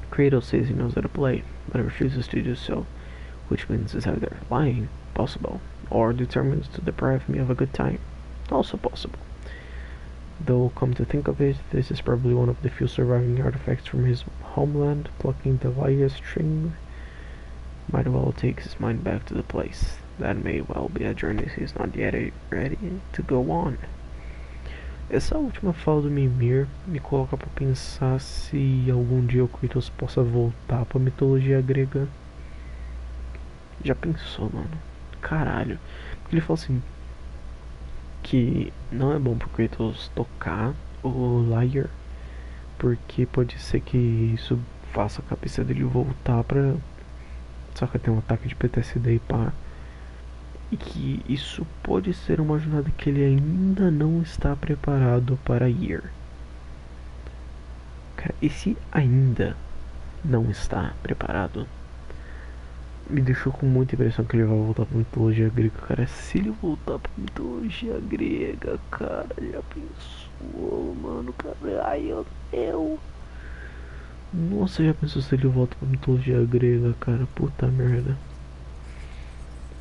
Kratos says he knows how to play, but refuses to do so, which means it's either lying, possible, or determined to deprive me of a good time, also possible. Though, come to think of it, this is probably one of the few surviving artifacts from his homeland. Plucking the lyre string might well take his mind back to the place. That may well be a journey he's not yet ready to go on. Essa última fala do Mimir me coloca pra pensar se algum dia o Kratos possa voltar pra mitologia grega. Já pensou, mano? Caralho. Porque ele fala assim que não é bom pro Kratos tocar o lyre, porque pode ser que isso faça a cabeça dele voltar pra... Saca, ter um ataque de PTSD e pá. E que isso pode ser uma jornada que ele ainda não está preparado para ir. Cara, esse ainda não está preparado me deixou com muita impressão que ele vai voltar pra mitologia grega, cara. Se ele voltar pra mitologia grega, cara, já pensou, mano, cara, ai meu. Nossa, já pensou se ele volta pra mitologia grega, cara, puta merda.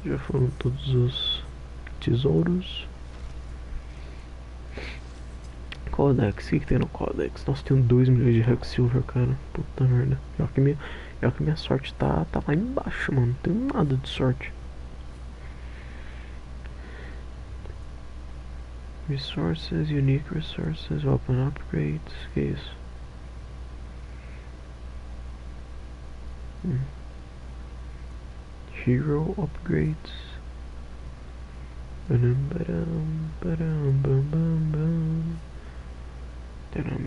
Já foram todos os tesouros. Codex, o que tem no Codex? Nossa, tem 2 milhões de Hacksilver, cara. Puta merda. Pior que minha sorte tá lá embaixo, mano. Não tenho nada de sorte. Resources, unique resources, weapon upgrades. Que é isso? Hero upgrades. Badam, badam, badam, bam, bam, bam. Badam,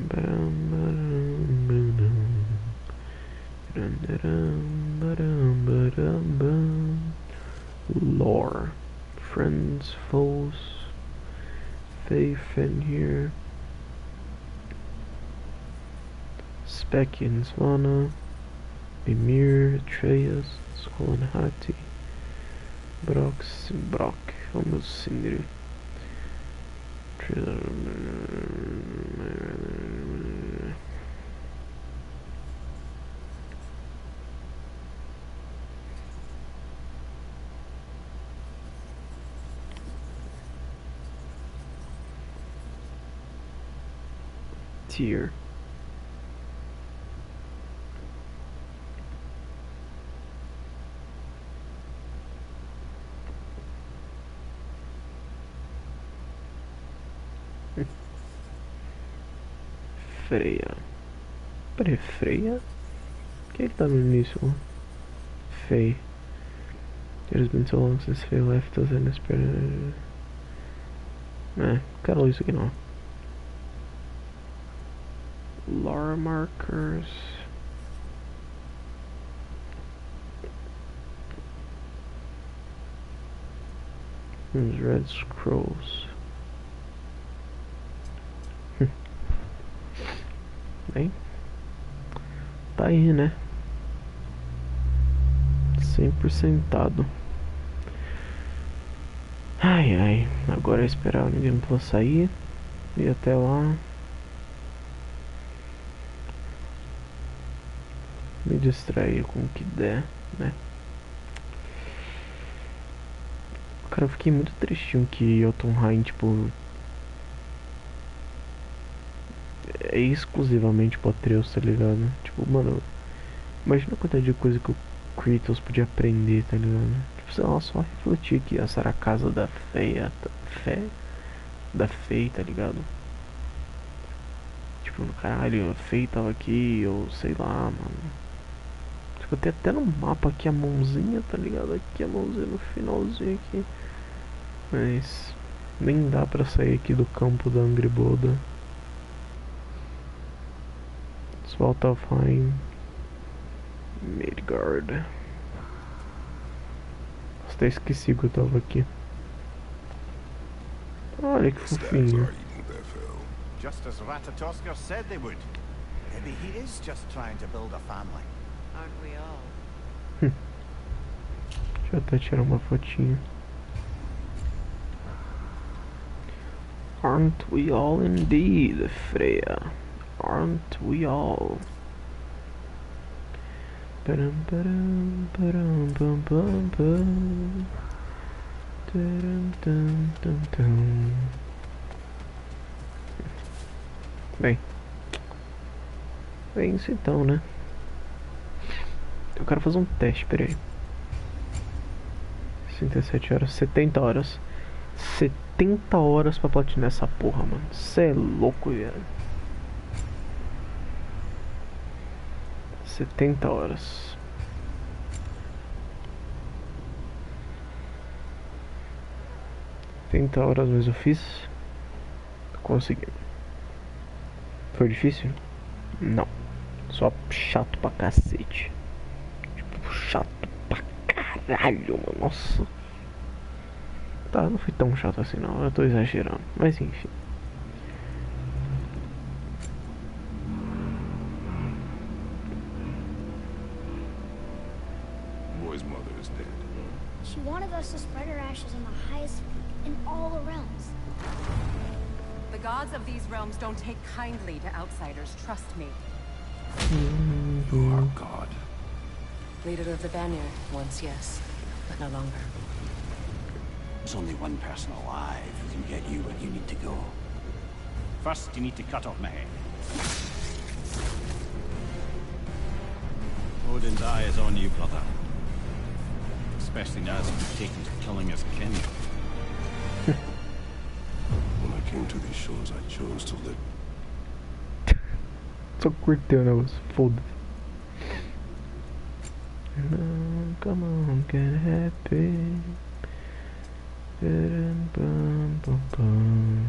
badam, badam, badam. Lore. Friends, foes. Faith in here. Specky and Svana. Emir, Atreus, Skolanhati. Brock, vamos Sindri. Tier. Freya. Peraí, Freya? Quem é que tá no início? Faye. It has been so long since Faye left us and esperando. Quero ler isso aqui não. Lore markers. Os red scrolls. Bem, tá aí, né? 100%. Ai, agora é esperar o Game Plus sair e até lá me distrair com o que der, né? Cara, eu fiquei muito tristinho que Jotunheim, tipo, é exclusivamente pro Atreus, tá ligado? Tipo, mano, imagina a quantidade de coisa que o Kratos podia aprender, tá ligado? Tipo, sei lá, só refletir que essa era a casa da Feia, da Fei, tá ligado? Tipo, caralho, a Fei tava aqui, ou sei lá, mano. Tipo, tem até no mapa aqui a mãozinha, tá ligado? Aqui a mãozinha no finalzinho aqui. Mas nem dá pra sair aqui do campo da Angriboda. Svartalfheim, Midgard. Até esqueci que eu tava aqui. Olha que fofinho. Just as Ratatoskr said they would. Maybe he is just trying to build a family. Aren't we all? Deixa eu até tirar uma fotinha. Aren't we all indeed, Freya? Aren't we all? Bum, bum, bum, bum. Dum, dum, dum, dum. Bem, é isso então, né? Eu quero fazer um teste, peraí. 67 horas, 70 horas. 70 horas pra platinar essa porra, mano. Cê é louco, velho. 70 horas. Horas, mas eu fiz. Consegui. Foi difícil? Não. Só chato pra cacete. Tipo, chato pra caralho, mano. Nossa. Tá, não foi tão chato assim não. Eu tô exagerando. Mas enfim. Boy's mother is dead. She wanted us to spread her ashes on the highest peak in all the realms. The gods of these realms don't take kindly to outsiders, trust me. You are God. Leader of the Banner, once yes, but no longer. There's only one person alive who can get you where you need to go. First, you need to cut off my head. Odin's eye is on you, brother. Especially now that you've taken to killing his kin. When I came to these shores, I chose to live. Só curtei o negócio, foda-se. No, come on, get happy. Bum, bum, bum.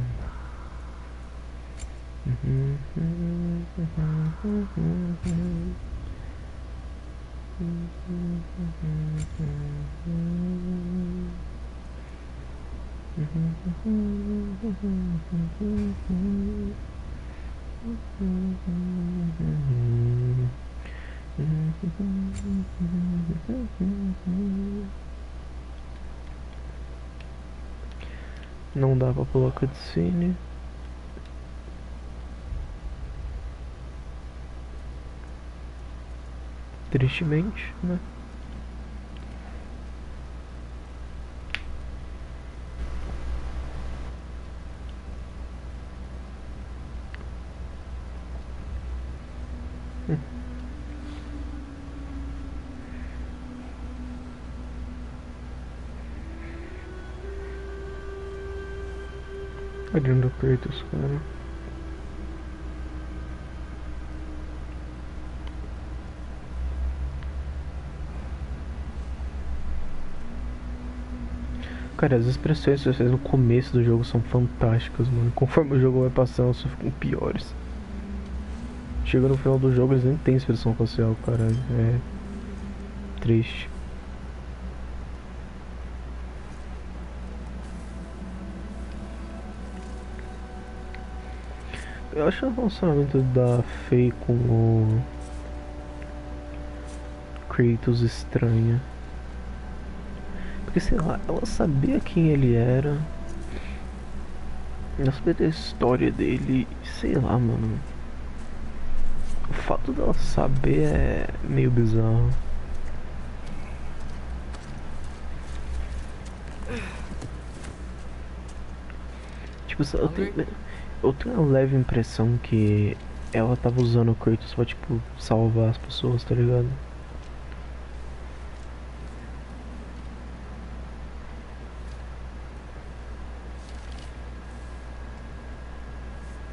Não dá pra pular cutscene. Tristemente, né? Olhando perto os caras. Cara, as expressões sociais no começo do jogo são fantásticas, mano. Conforme o jogo vai passando, só ficam piores. Chega no final do jogo, eles nem têm expressão facial, cara. É triste. Eu acho o relacionamento da Faye com o Kratos estranha. Porque sei lá, ela sabia quem ele era. Ela sabia da história dele. Sei lá, mano. O fato dela saber é meio bizarro. Tipo, eu tenho uma leve impressão que ela tava usando o Kratos pra, tipo, salvar as pessoas, tá ligado?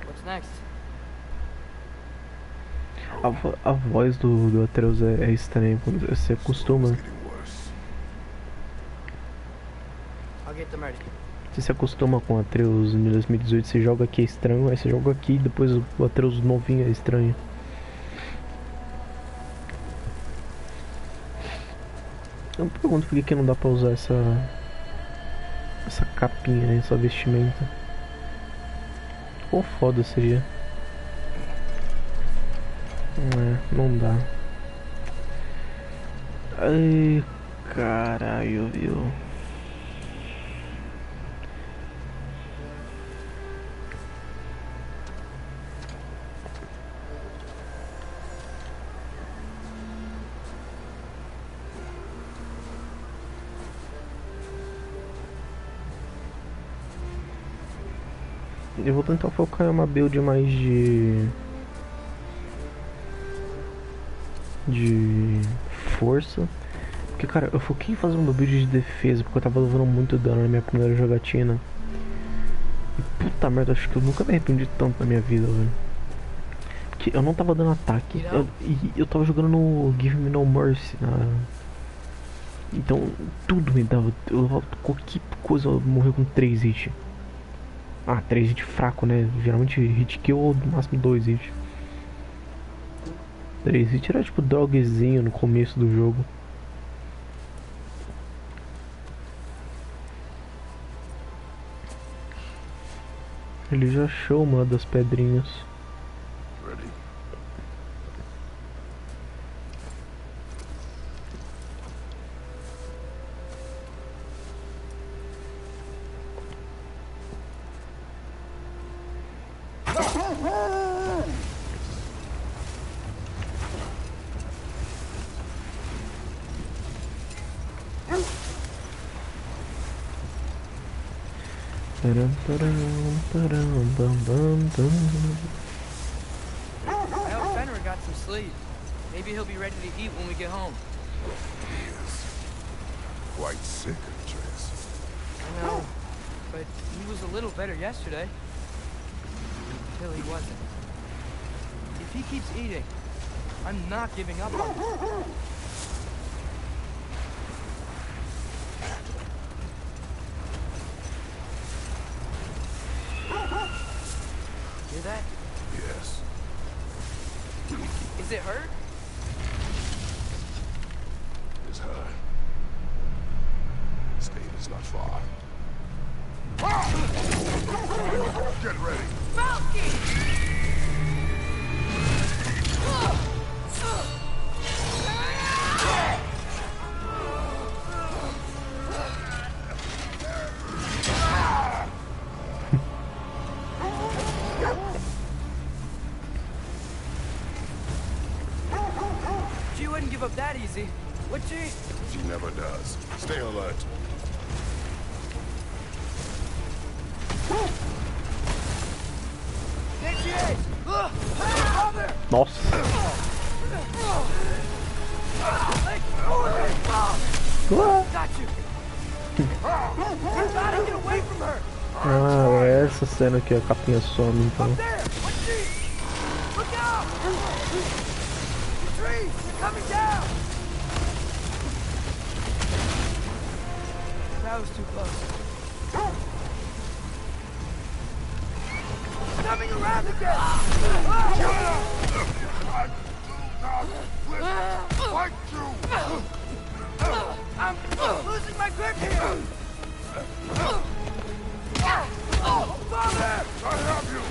What's next? A voz do Atreus é estranha quando você acostuma. It's getting worse. I'll get them ready. Você se acostuma com o Atreus em 2018, você joga aqui é estranho, aí você joga aqui e depois o Atreus novinho é estranho. Eu me pergunto por que não dá pra usar essa capinha, essa vestimenta. Quão foda seria? Não dá. Ai, caralho, viu? Eu vou tentar focar em uma build mais de força. Porque, cara, eu foquei em fazer uma build de defesa porque eu tava levando muito dano na minha primeira jogatina. E puta merda, acho que eu nunca me arrependi tanto na minha vida, velho. Porque eu não tava dando ataque. Eu tava jogando no Give Me No Mercy. Então, tudo me dava. Eu levava qualquer coisa, eu morria com 3 hits. 3 hits fraco, né? Geralmente hit kill ou no máximo 2 hits. 3 hits era tipo dogzinho no começo do jogo. Ele já achou uma das pedrinhas. Ready? I hope Fenrir got some sleep. Maybe he'll be ready to eat when we get home. He is quite sick, Trace. I know, but he was a little better yesterday. Until he wasn't. If he keeps eating, I'm not giving up on him. Hear that? Yes. Is it hurt? It's her. State is not far. Get ready. She wouldn't give up that easy, would she? She never does. Stay alert. There she is! Mother! Nossa. Got you! You gotta get away from her! É essa cena que a capinha some, então. Up there! What's she? Look out! The trees! They're coming down! That was too close. Coming around again! Fight you! I'm losing my grip here! Father! I have you!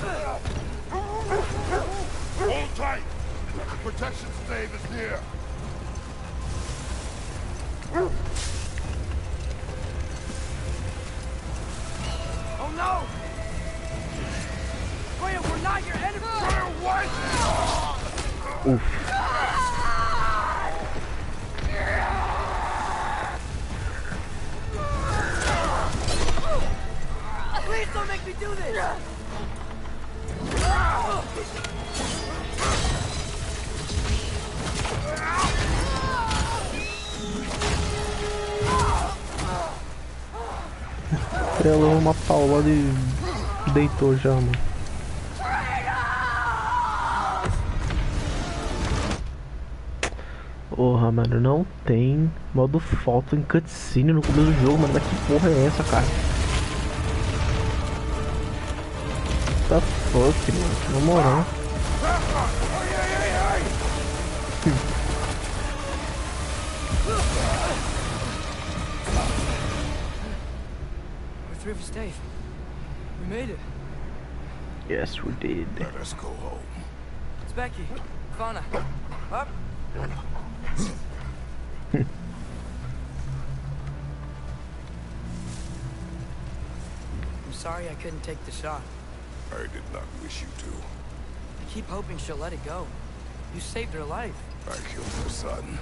Hold tight! The protection stave is near! Oh no! Freya, we're not your enemy! Freya, what? Oof. Please don't make me do this! Ela é uma paulada e deitou já, mano. Porra, mano, não tem modo foto em cutscene no começo do jogo, mano. Mas que porra é essa, cara? What the fuck, mano? Na moral. We're through for Stave. We made it. Yes, we did. Let us go home. It's Becky. Fauna. Up. I'm sorry I couldn't take the shot. I did not wish you to. I keep hoping she'll let it go. You saved her life. I killed her son.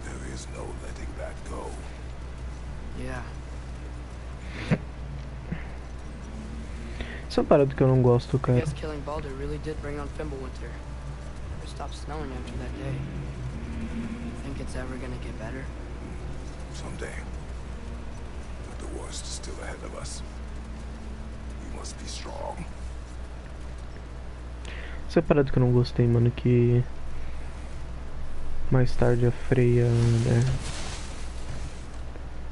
There is no letting that go. Yeah. Isso é uma parada que eu não gosto, I cara. guess killing Baldur really did bring on Fimbulwinter. It stopped snowing after that day. Think it's ever gonna get better? Someday. But the worst is still ahead of us. We must be strong. Isso é uma parada que eu não gostei, mano, que mais tarde a Freya, né,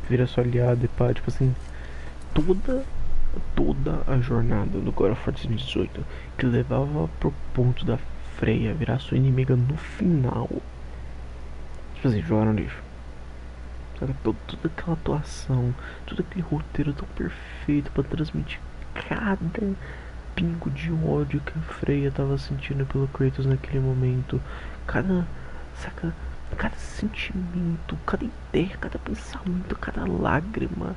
vira sua aliada e pá, tipo assim, toda a jornada do God of War 2018 que levava pro ponto da Freya virar sua inimiga no final, tipo assim, jogaram lixo. Sabe, toda aquela atuação, todo aquele roteiro tão perfeito pra transmitir cada pingo de ódio que a Freya tava sentindo pelo Kratos naquele momento, saca, cada sentimento, cada ideia, cada pensamento, cada lágrima.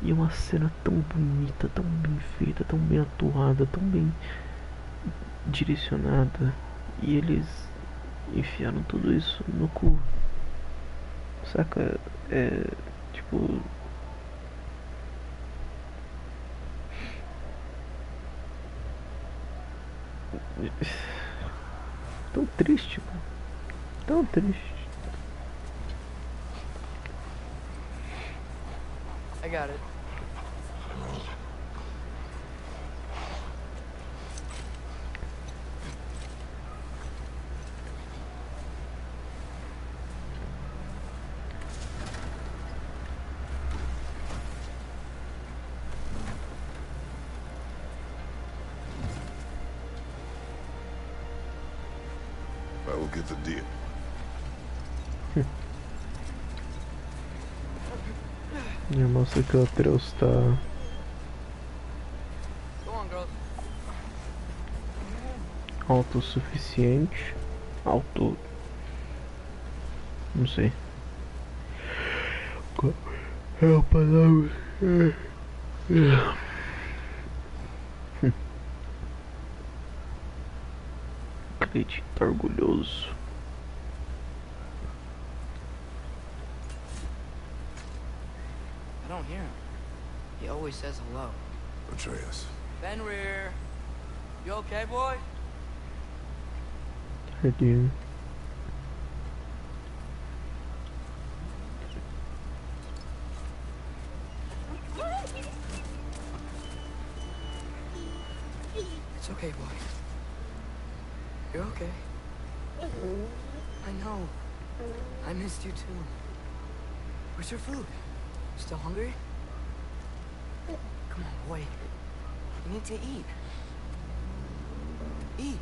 E uma cena tão bonita, tão bem feita, tão bem atuada, tão bem direcionada. E eles enfiaram tudo isso no cu. Saca? É. Tipo. Tão triste, mano. Tão triste. I got it. I will get the deal. Já mostra que o Atreus tá. Go on, girls. Autossuficiente. Auto. Não sei. Qual é a palavra? Acredito, tá orgulhoso. I don't hear him. He always says hello. Atreus. Fenrir. You okay, boy? Tadinho. It's okay, boy. You're okay. I know. I missed you too. Where's your food? Still hungry? Come on, boy. You need to eat. Eat.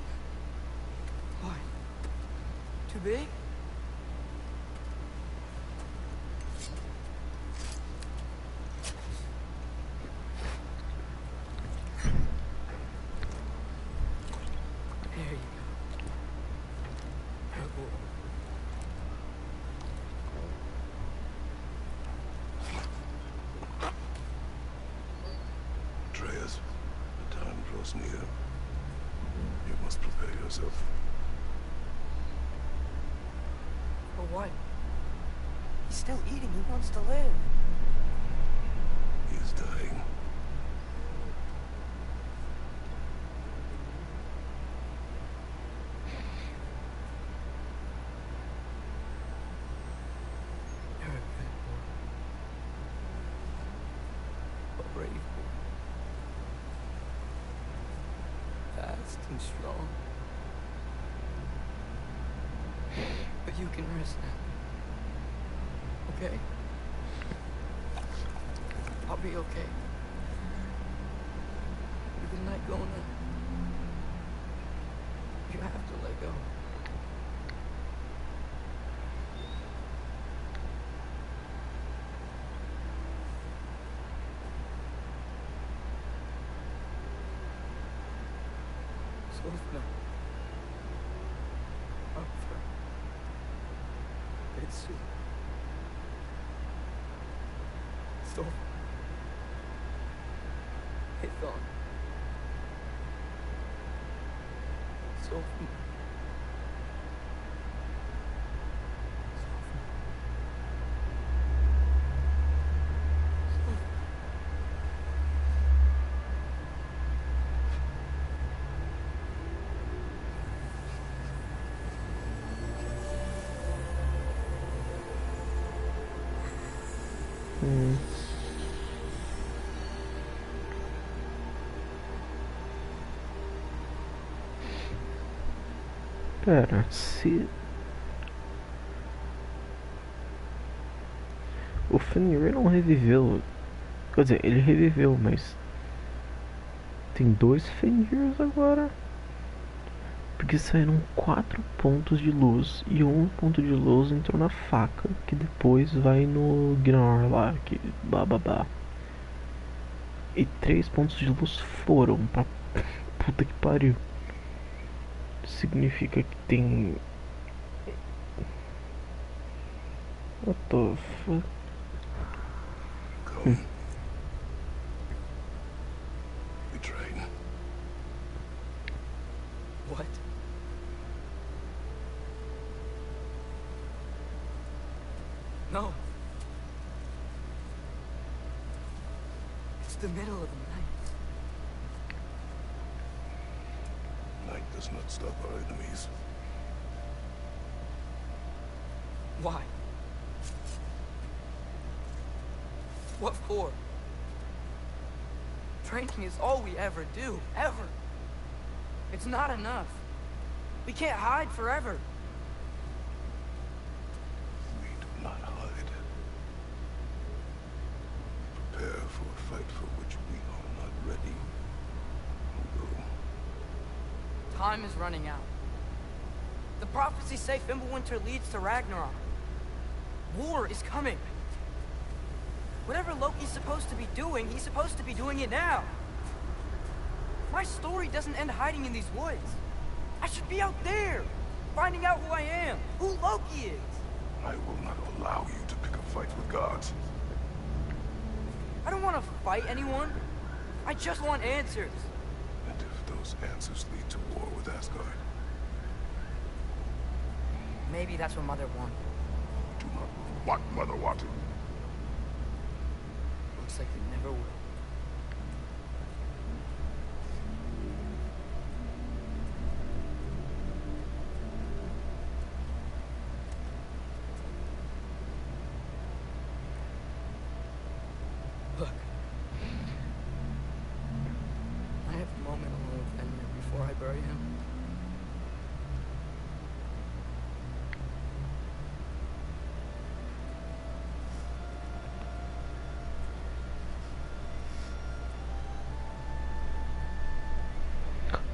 What? Too big? There you go. Good boy. Atreus, the time draws near. You must prepare yourself. For what? He's still eating. He wants to live. He is dying. You're a good boy. A brave boy. Fast and strong. But you can rest now. Okay? I'll be okay. You can let go now. You have to let go. Sofna. Arthur. It's Sofna. Ethan. Sofna. Pera, se... O Fenrir não reviveu. Quer dizer, ele reviveu, mas... Tem 2 Fenrirs agora. Porque saíram 4 pontos de luz. E um ponto de luz entrou na faca. Que depois vai no Gnor lá. Que bababá. E 3 pontos de luz foram pra... Puta que pariu. Significa que tem... What the fuck? Come. Betrayed. What? No. It's the middle of the night. Night does not stop our enemies. Why? What for? Training is all we ever do, ever. It's not enough. We can't hide forever. We do not hide. Prepare for a fight for which we are not ready. Although Time is running out. The prophecies say Fimbulwinter leads to Ragnarok. War is coming. Whatever Loki's supposed to be doing, he's supposed to be doing it now. My story doesn't end hiding in these woods. I should be out there, finding out who I am, who Loki is. I will not allow you to pick a fight with gods. I don't want to fight anyone. I just want answers. And if those answers lead to war with Asgard, Maybe that's what Mother wanted. do not what Mother wanted. Looks like it never will. Look. I have a moment alone with Fenrir before I bury him.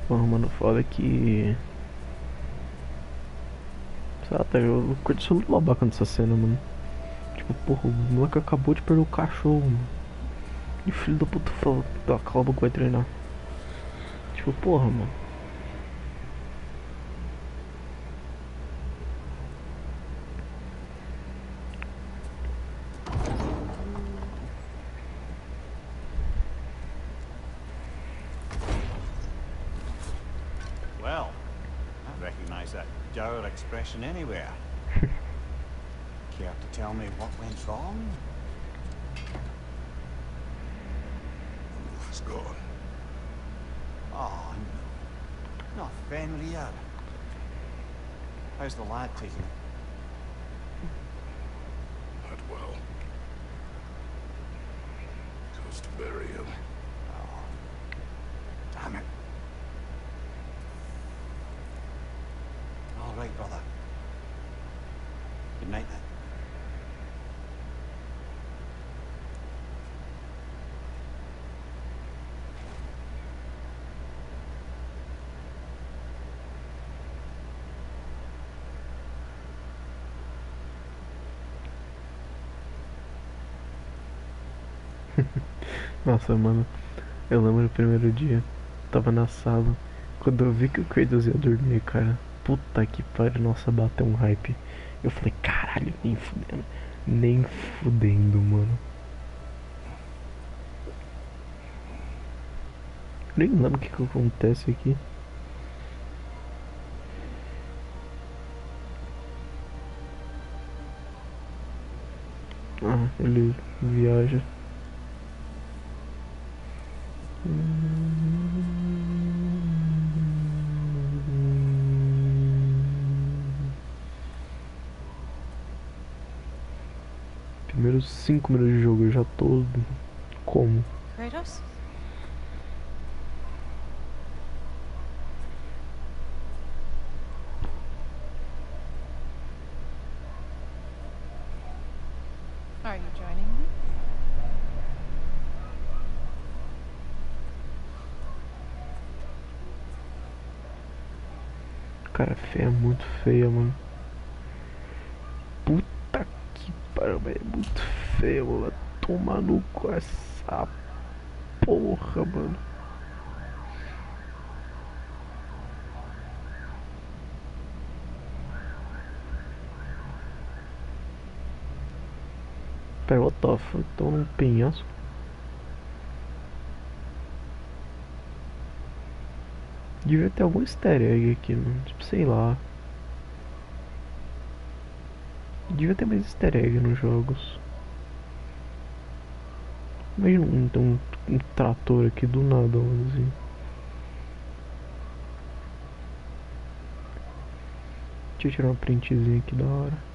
Porra, mano, foda que... Sei lá, eu curti muito babaca nessa cena, mano. Tipo, porra, o moleque acabou de perder o cachorro, mano. E o filho da puta falou, tá, cala a boca, vai treinar. Tipo, porra, mano. Well, I recognize that dour expression anywhere. Care to tell me what went wrong? It's gone. Oh, no. Not Fenrir. How's the lad taking it? Not well. Goes to bury him. Oh, damn it. All right, brother. Good night then. Nossa, mano, eu lembro no primeiro dia, tava na sala, quando eu vi que o Kratos ia dormir, cara, puta que pariu, nossa, bateu um hype. Eu falei, caralho, nem fudendo, mano. Nem lembro o que acontece aqui. Ah, ele viaja. Primeiros 5 minutos de jogo eu já tô como? Kratos? Are you joining me? Cara, feia, muito feia, mano. Puta que pariu, velho. É muito feia, mano. Vai tomar no cu essa porra, mano. Pera, what the fuck? Tô num penhasco. Devia ter algum easter egg aqui, mano. Tipo, sei lá. Devia ter mais easter egg nos jogos. Imagina um trator aqui do nada, mano, assim. Deixa eu tirar uma printzinha aqui da hora.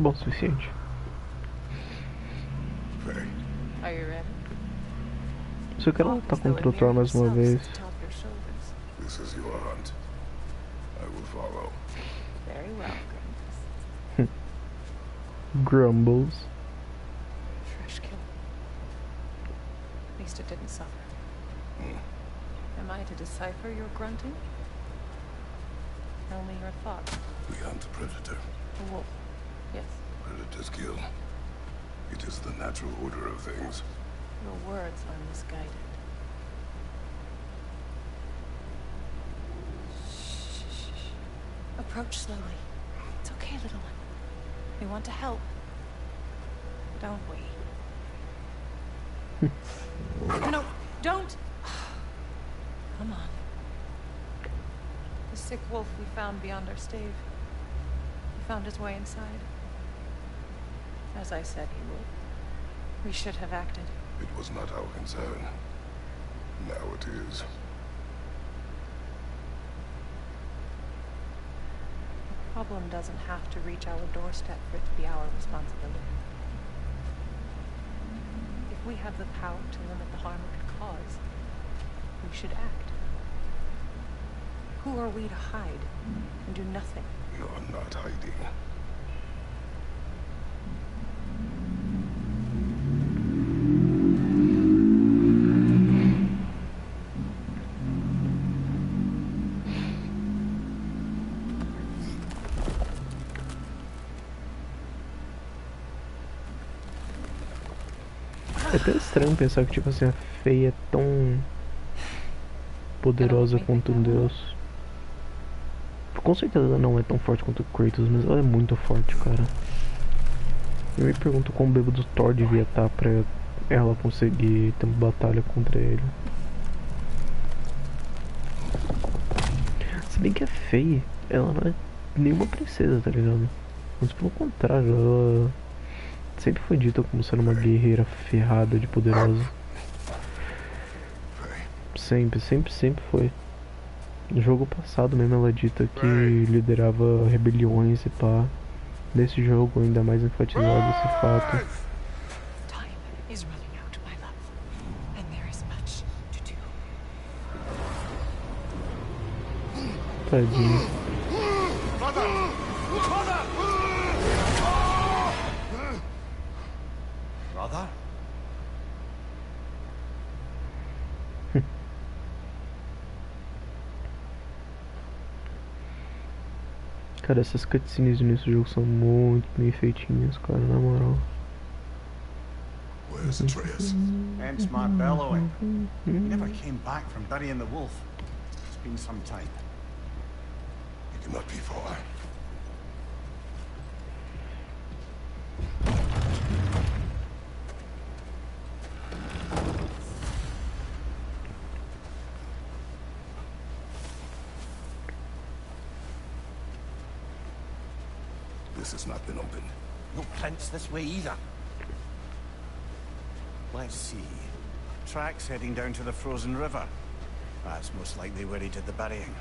Bom o suficiente. Faye, Are you ready? Se eu quero lutar contra o Thor mais uma vez. this is your hunt. I will follow. Very well, Grumbles. Fresh kill. At least it didn't suffer. Am I to decipher your grunting? Tell me your thoughts. We hunt the predator. The wolf. Yes. Predators kill. It is the natural order of things. Your words are misguided. Shh. Approach slowly. It's okay, little one. We want to help. Don't we? No, don't! Come on. The sick wolf we found beyond our stave. He found his way inside. As I said he would. We should have acted. It was not our concern. Now it is. The problem doesn't have to reach our doorstep for it to be our responsibility. If we have the power to limit the harm it could cause, we should act. Who are we to hide and do nothing? We are not hiding. É até estranho pensar que, tipo assim, a Faye é tão poderosa quanto um deus. Com certeza ela não é tão forte quanto o Kratos, mas ela é muito forte, cara. Eu me pergunto quão bêbado o Thor devia estar pra ela conseguir ter uma batalha contra ele. Se bem que a Faye, ela não é nenhuma princesa, tá ligado? Mas pelo contrário, ela sempre foi dita como sendo uma guerreira ferrada de poderosa. Sempre foi. No jogo passado mesmo ela dita que liderava rebeliões e pá. Nesse jogo ainda mais enfatizado esse fato. Time is running out, my love. And there is much to do. Tadinho. Brother? Cara, essas cutscenes nesse jogo são muito bem feitinhas, cara, na moral. Where's Atreus? Hence my bellowing. He never came back from burying the wolf. It's been some time. He cannot be far. This has not been opened. No prints this way either. Let's see. Tracks heading down to the frozen river. That's most likely where he did the burying.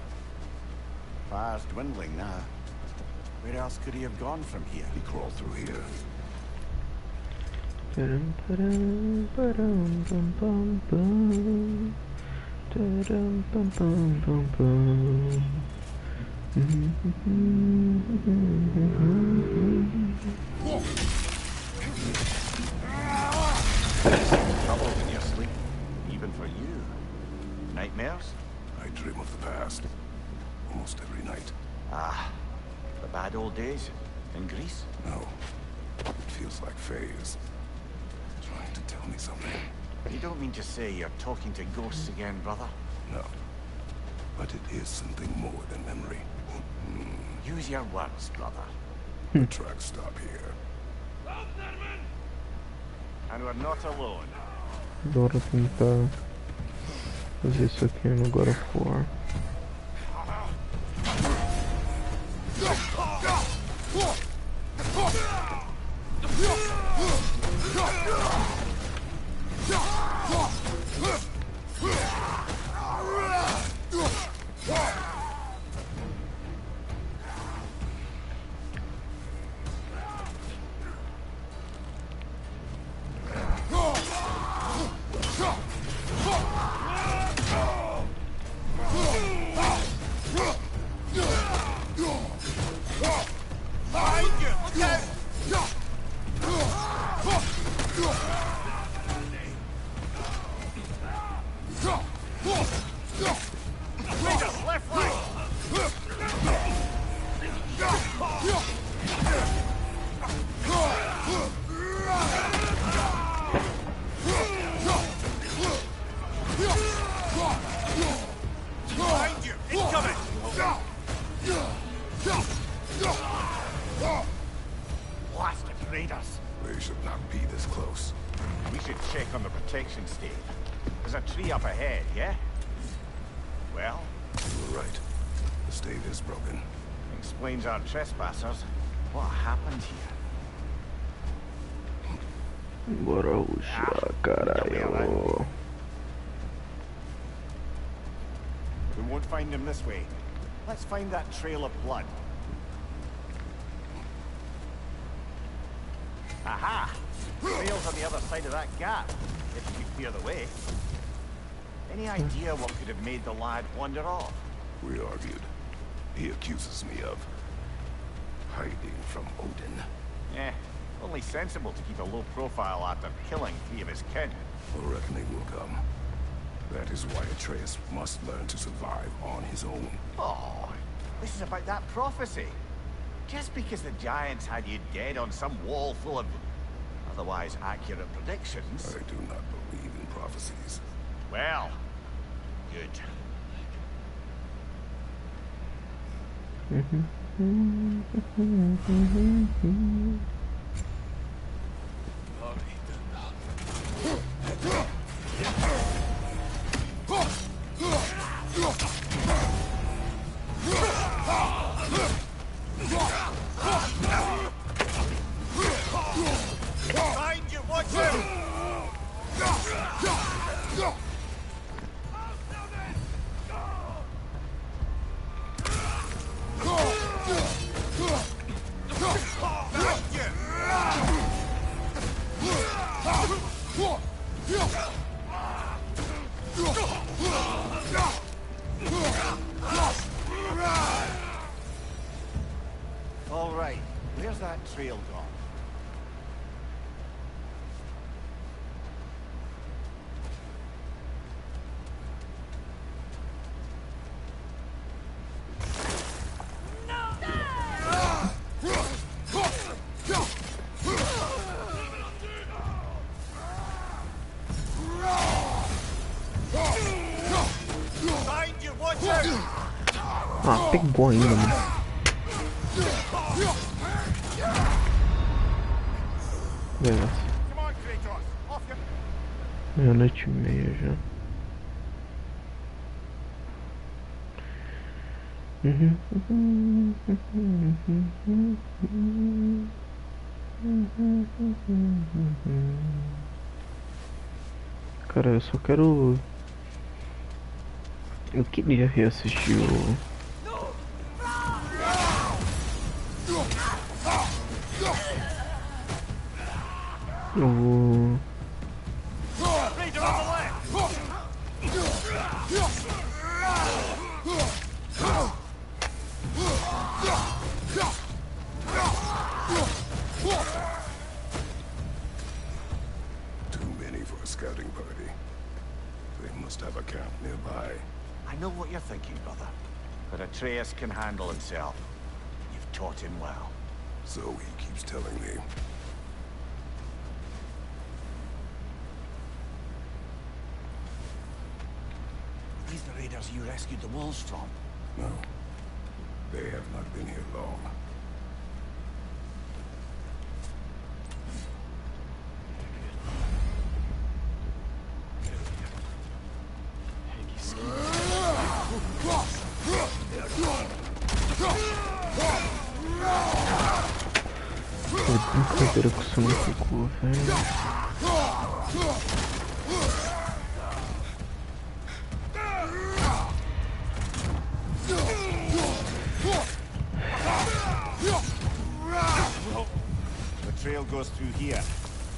Fire's dwindling now. Where else could he have gone from here? He crawled through here. Param, param, param, pam, pam, pam. Taram, pam, pam, pam, pam. Trouble when you're sleeping, even for you. Nightmares? I dream of the past. Almost every night. Ah, the bad old days in Greece? No. It feels like Faye is trying to tell me something. You don't mean to say you're talking to ghosts again, brother? No. But it is something more than memory. Use your words, brother. The tracks stop here. And we're not alone. Bora tentar fazer isso aqui no God of War. Blasted raiders. They should not be this close. We should check on the protection stave. There's a tree up ahead, yeah? Well, You're right. The stave is broken. explains our trespassers. What happened here? Bora usar, caralho. We won't find him this way. Let's find that trail of blood. Aha! Trail's on the other side of that gap, if you could clear the way. Any idea what could have made the lad wander off? We argued. He accuses me of hiding from Odin. Eh, only sensible to keep a low profile after killing 3 of his kin. A reckoning will come. That is why Atreus must learn to survive on his own. Oh, this is about that prophecy. Just because the giants had you dead on some wall full of otherwise accurate predictions. I do not believe in prophecies. Well, good. Behind you, watch him! All right, where's that trail gone? Behind you, watch out! Ah, pegou ainda, mano. Beleza. Come on, Kratos, off you. Meia-noite e meia já. Cara, eu só quero... Eu queria reassistir o... Eu vou... Raider on the left! Too many for a scouting party. They must have a camp nearby. I know what you're thinking, brother. But Atreus can handle himself. You've taught him well. So he keeps telling me. These the raiders you rescued the wolves from? No. They have not been here long. Brincadeira com isso não ficou, velho. The trail goes through here.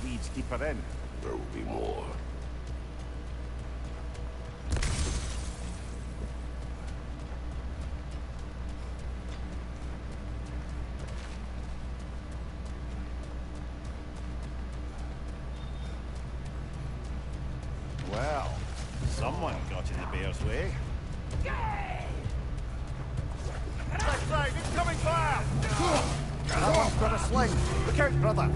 Leads deeper in. There will be more. Well, someone got in the bear's way. Left side, incoming fire! That one's got a sling. Look out, brother!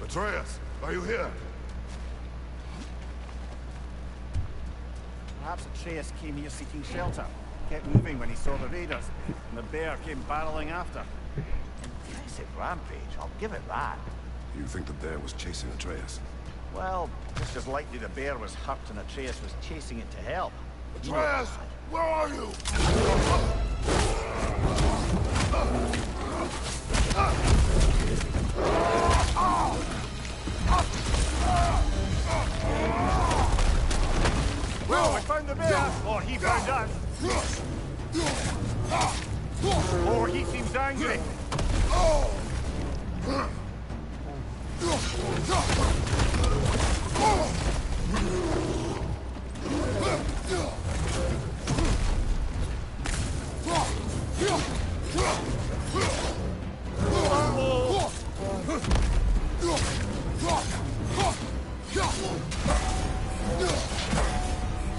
Atreus, are you here? Perhaps Atreus came here seeking shelter. Kept moving when he saw the raiders, and the bear came barreling after. Impressive rampage, I'll give it that. You think the bear was chasing Atreus? Well, just as likely the bear was hurt and Atreus was chasing it to help. Atreus, where are you? Well, we found the bear, or he found us. Or he seems angry.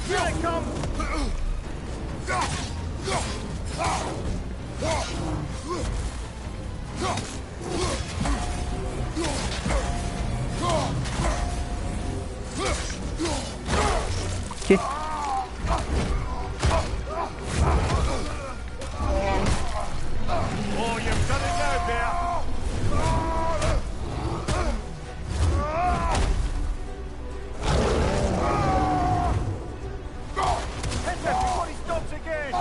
Here it comes! Que? Oh, you've done it now, bear! Hit him before he stops again!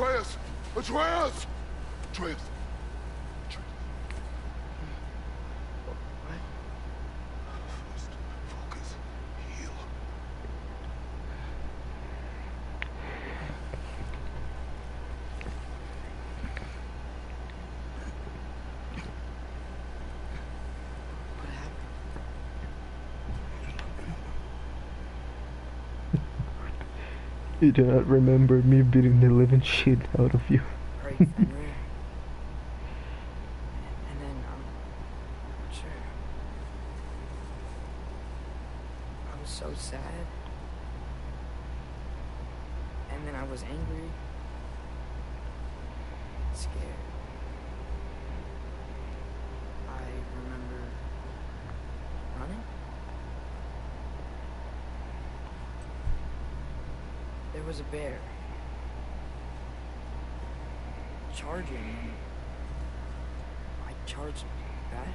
Atreus! Atreus! Atreus! First, focus. Heal. What happened? You do not remember me beating the living shit out of you. Right, Fenrir. And then, sure. I was so sad. And then I was angry. Scared. I remember running. There was a bear. Charging, and I charged back.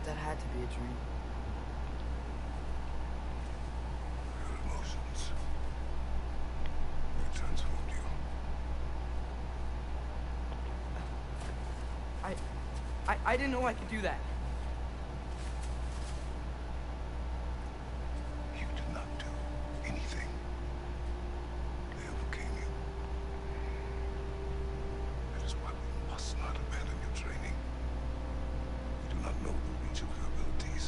That had to be a dream. Your emotions. They transformed you. I didn't know I could do that. You did not do anything. They overcame you. That is why we must not abandon your training. We do not know the reach of your abilities.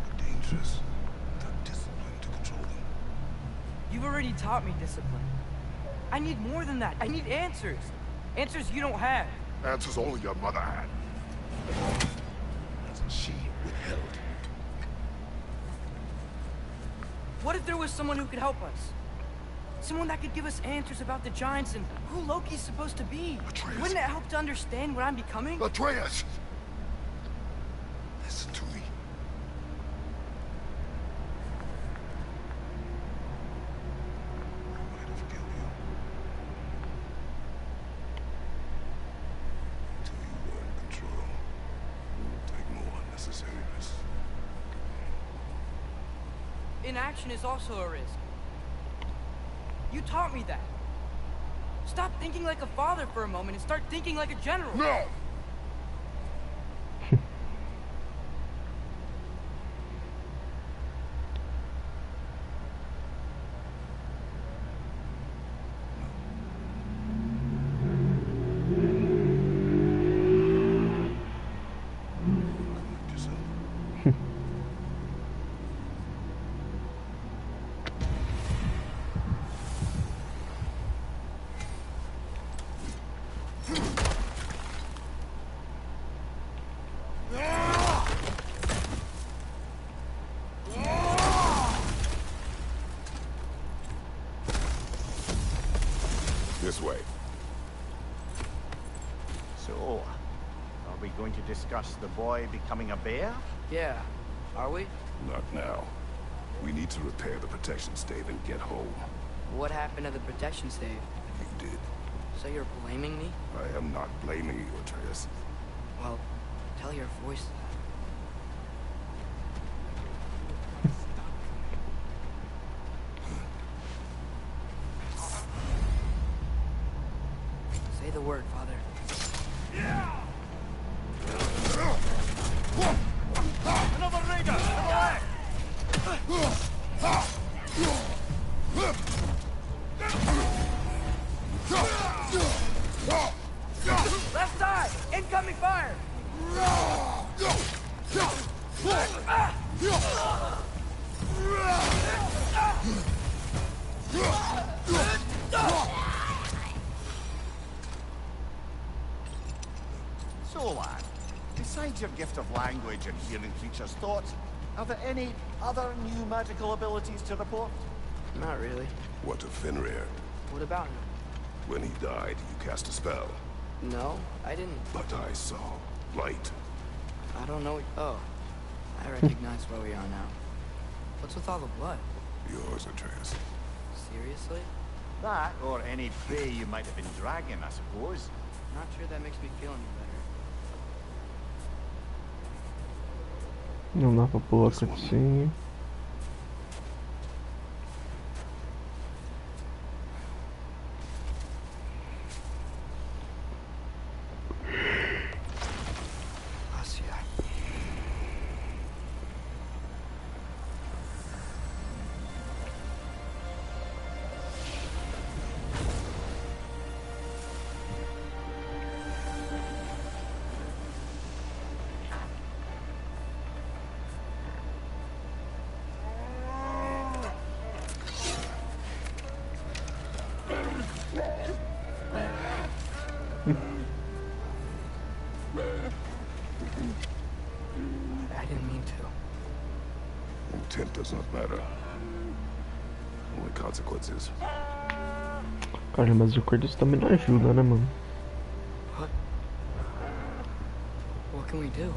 They're dangerous without discipline to control them. You've already taught me discipline. I need more than that. I need answers. Answers you don't have. Answers only your mother had. Answers she withheld. What if there was someone who could help us? Someone that could give us answers about the giants and who Loki's supposed to be. Atreus. Wouldn't it help to understand what I'm becoming? Atreus! Listen to me. I might have killed you. Until you learn control. Take no unnecessary risks. Inaction is also a risk. You taught me that. Stop thinking like a father for a moment and start thinking like a general. No! Collect yourself. This way. So, are we going to discuss the boy becoming a bear? Yeah, are we? Not now. We need to repair the protection stave and get home. What happened to the protection stave? You did. So you're blaming me? I am not blaming you, Atreus. Well, tell your voice that. Say the word, Father. Another raider! Left side! Incoming fire! So, lad, besides your gift of language and hearing creatures' thoughts, are there any other new magical abilities to report? Not really. What of Fenrir? What about him? When he died, you cast a spell. No, I didn't. But I saw light. I don't know. Oh, I recognize where we are now. What's with all the blood? Yours, Atreus. Seriously? That, or any prey you might have been dragging, I suppose. Not sure that makes me feel any better. Não dá pra pular cutscene. intent does not matter. Only consequences. Cara, mas o Kratos também não ajuda, né, mano? What can we do?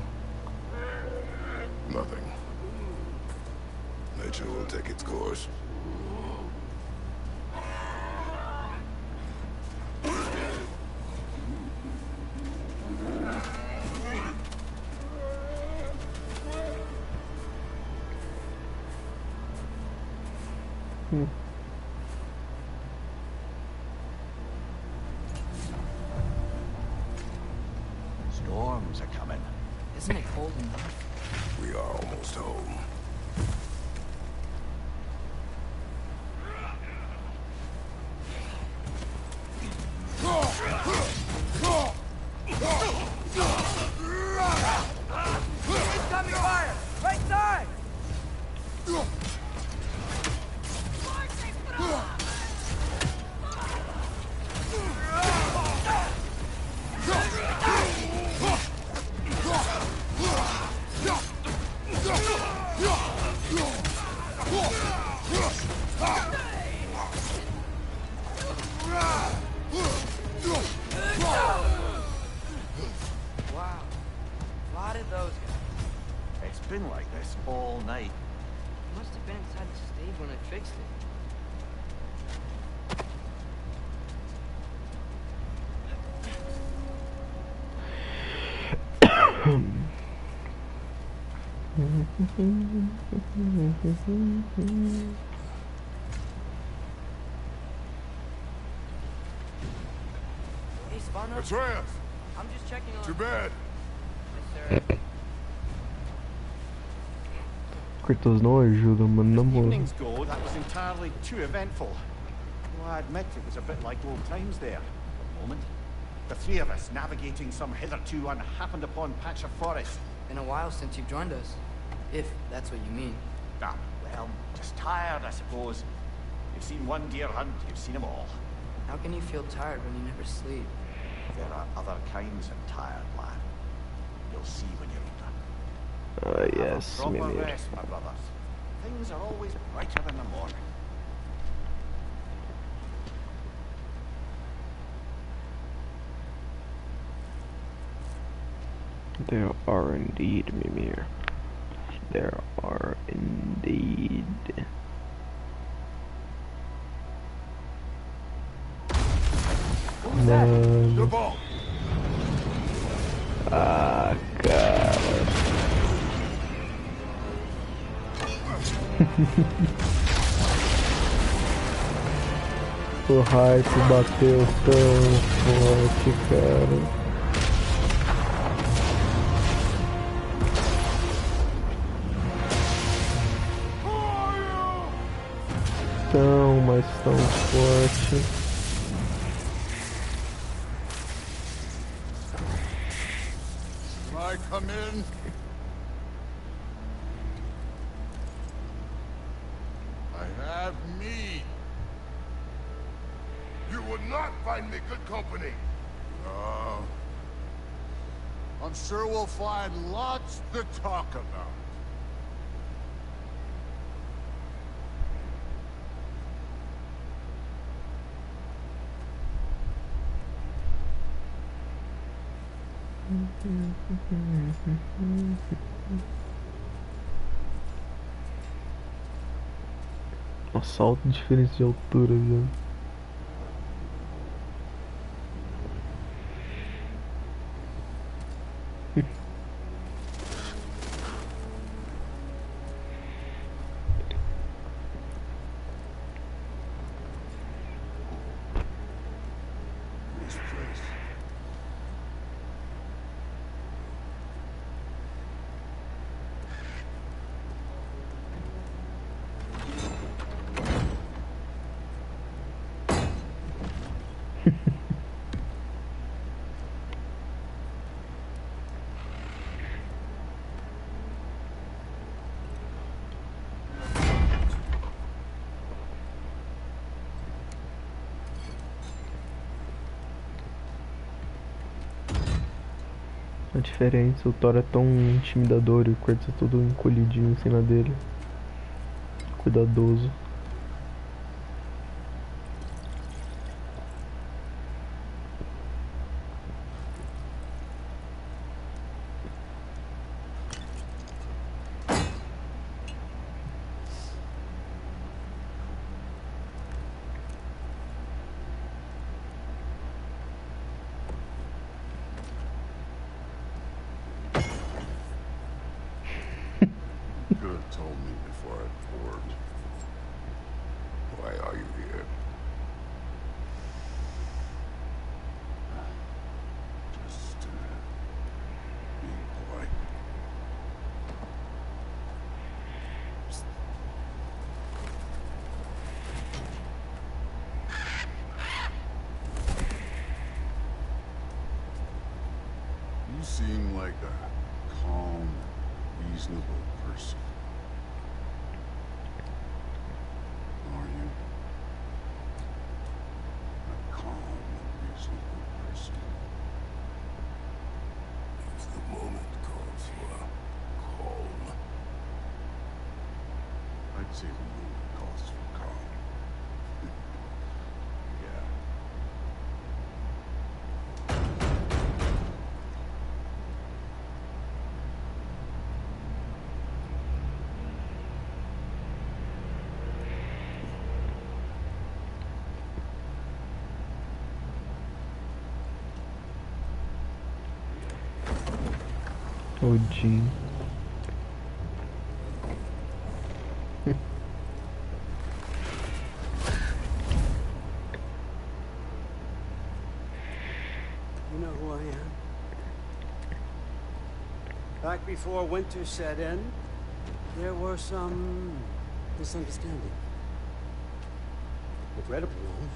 Nothing. Nature will take its course. Storms are coming. Isn't it cold enough? We are almost home. Incoming fire! Right side! Wow. Spotted those guys. It's been like this all night. Must have been inside the stage when I fixed it. Hey, Spawner. Atreus! I'm just checking on... Too bad. Yes, sir. Kratos não ajuda, mano, na moral. Evenings go, that was entirely too eventful. Well, I admit it was a bit like old times there, for a moment. The three of us navigating some hitherto unhappened upon patch of forest. Been a while since you've joined us. If that's what you mean. Ah, well, just tired, I suppose. You've seen one deer hunt, you've seen them all. How can you feel tired when you never sleep? There are other kinds of tired, lad. You'll see when you're older. Yes, Have a proper Mimir. rest, my brothers. Things are always brighter in the morning. There are indeed, Mimir. There are indeed. Mano. The ball! Ah, cara. O hype bateu tão forte, cara. Tão, mas tão forte. Can I come in? I have mead. You would not find me good company. No. I'm sure we'll find lots to talk about. Nossa, alta diferença de altura, velho. This place. A diferença, o Thor é tão intimidador e o Kratos é todo encolhidinho em cima dele. Cuidadoso. You could have told me before I poured. Why are you here? Just being polite. You seem like a calm, reasonable person. Are you? A calm and reasonable person. If the moment calls for calm. I'd say the moment calls for calm. Yeah. O Jim. You know who I am? Back before winter set in, there were some misunderstandings. Regrettable ones.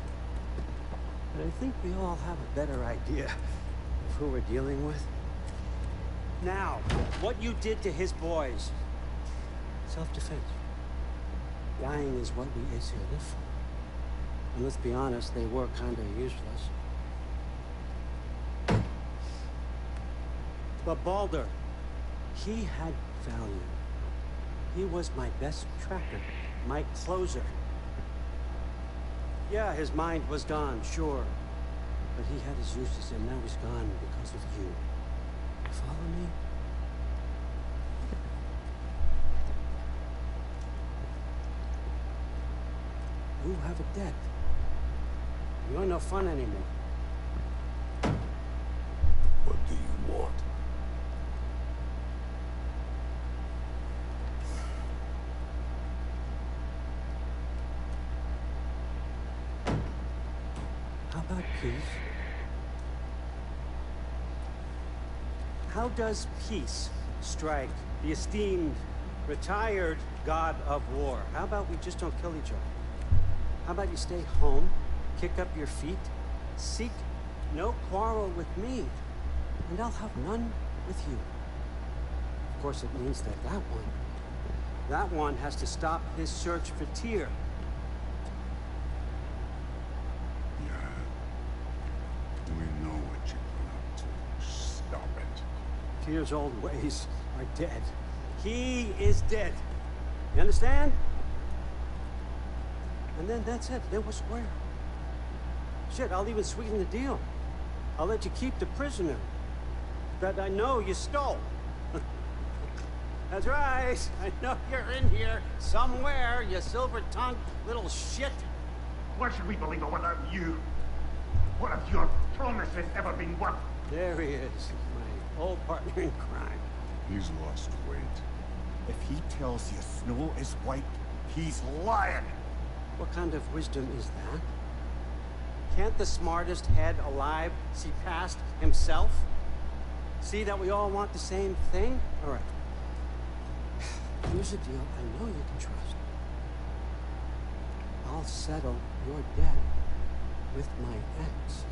But I think we all have a better idea of who we're dealing with. Now, what you did to his boys. Self-defense. Dying is what we Aesir live for. And let's be honest, they were kinda useless. But Baldur, he had value. He was my best tracker, my closer. Yeah, his mind was gone, sure. But he had his uses, and now he's gone because of you. You follow me? You have a debt. You're no fun anymore. What do you want? How about peace? How does peace strike the esteemed, retired god of war? How about we just don't kill each other? How about you stay home, kick up your feet, seek no quarrel with me, and I'll have none with you. Of course, it means that that one has to stop his search for Tyr. Yeah. We know what you've been up to. Stop it. Tyr's old ways are dead. He is dead. You understand? And then that's it. Then we're square. Shit, I'll even sweeten the deal. I'll let you keep the prisoner that I know you stole. That's right. I know you're in here somewhere, you silver-tongued little shit. Why should we believe it without you? What have your promises ever been worth? There he is, my old partner in crime. He's lost weight. If he tells you snow is white, he's lying. What kind of wisdom is that? Can't the smartest head alive see past himself? See that we all want the same thing? All right. Here's a deal I know you can trust. I'll settle your debt with my ex.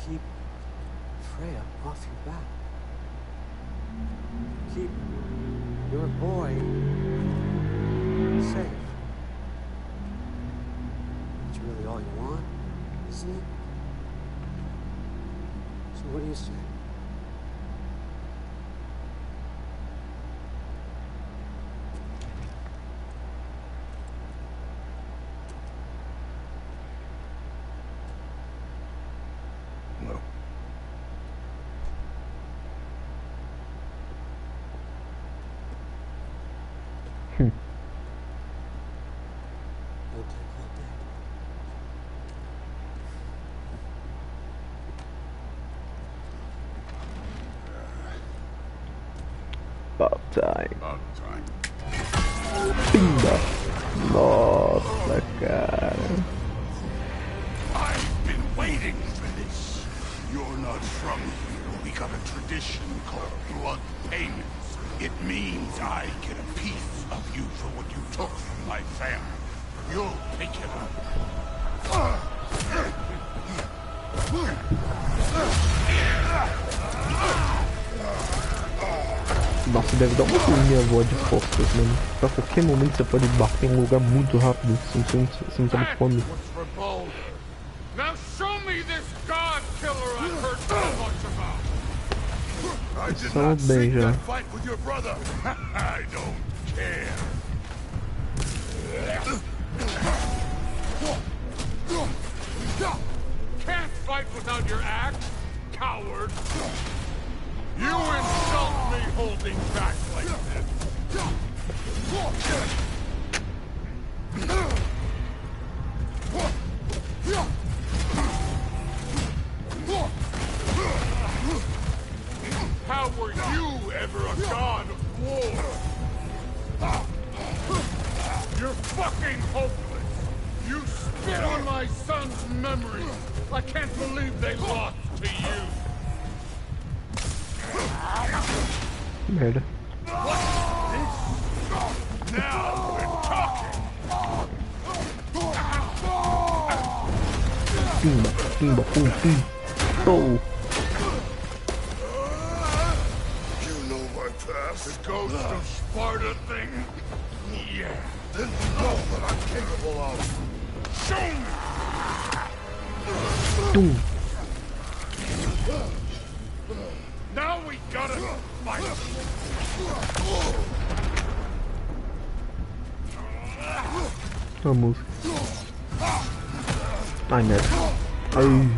Keep Freya off your back. Keep your boy safe. That's really all you want, isn't it? So what do you say? About time. About time. Pimba. Nossa, cara. I've been waiting for this. You're not from here. We got a tradition called blood payments. It means I get a piece of you for what you took from my family. You'll pick it up. Nossa, deve dar uma minha avó de costas, mano. Pra qualquer momento você pode bater em um lugar muito rápido, você não sabe quando. Now show me this god killer I've heard so much about. I did not seek that fight with your brother. I don't care. Can't fight without your axe, coward. You insult me holding back like this. How were you ever a god of war? You're fucking hopeless. You spit on my son's memory. I can't believe they lost to you. Merda. Now we're talking. Pimba, pimba, pum, pum. Oh. You know my past. The ghost of Sparta thing? Yeah. Then you know what I'm capable of. Show me! Tum. Now we gotta fight! A música. Ai, merda. Ai.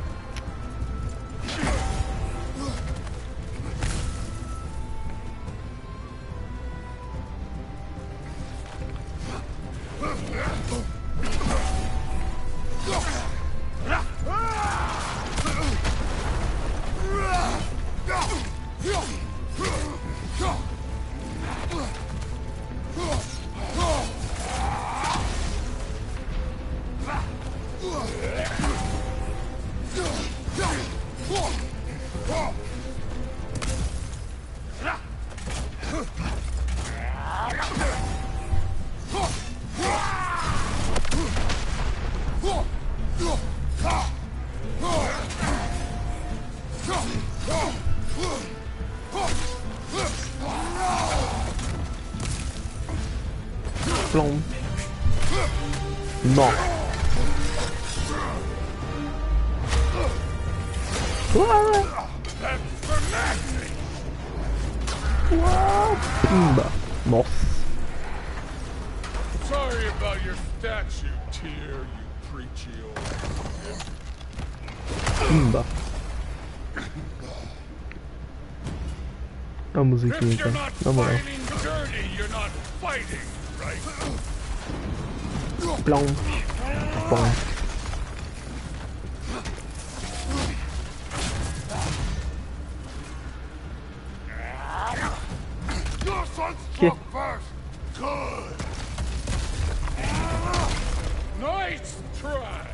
Plom. Nó. Pimba. Nossa. Sorry about your statue, Tyr, you preachy old. Pimba. A musiquinha If you're então. not Na moral. fighting dirty, you're not fighting, right? Plom. Plom. Your son struck first. Good. Nice try.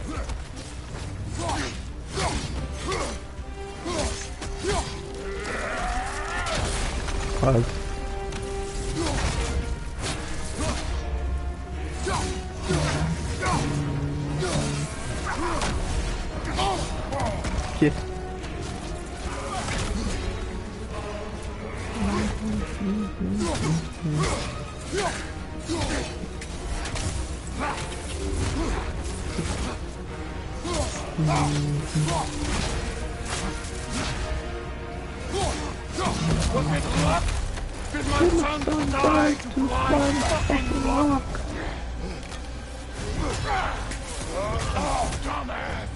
Quase. Que? Was it luck? Did my son die to blind fucking luck? Oh, dumbass!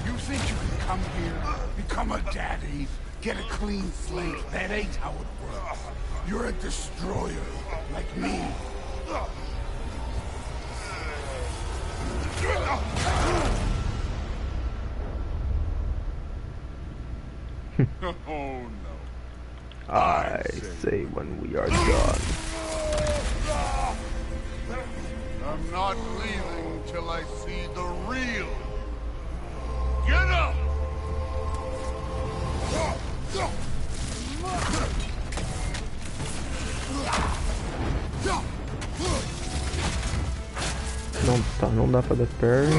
You think you can come here, become a daddy, get a clean slate? That ain't how it works. You're a destroyer, like me. Oh no. I say when we are done. I'm not leaving till I see the real. Get up! Não tá, não dá pra dar parry.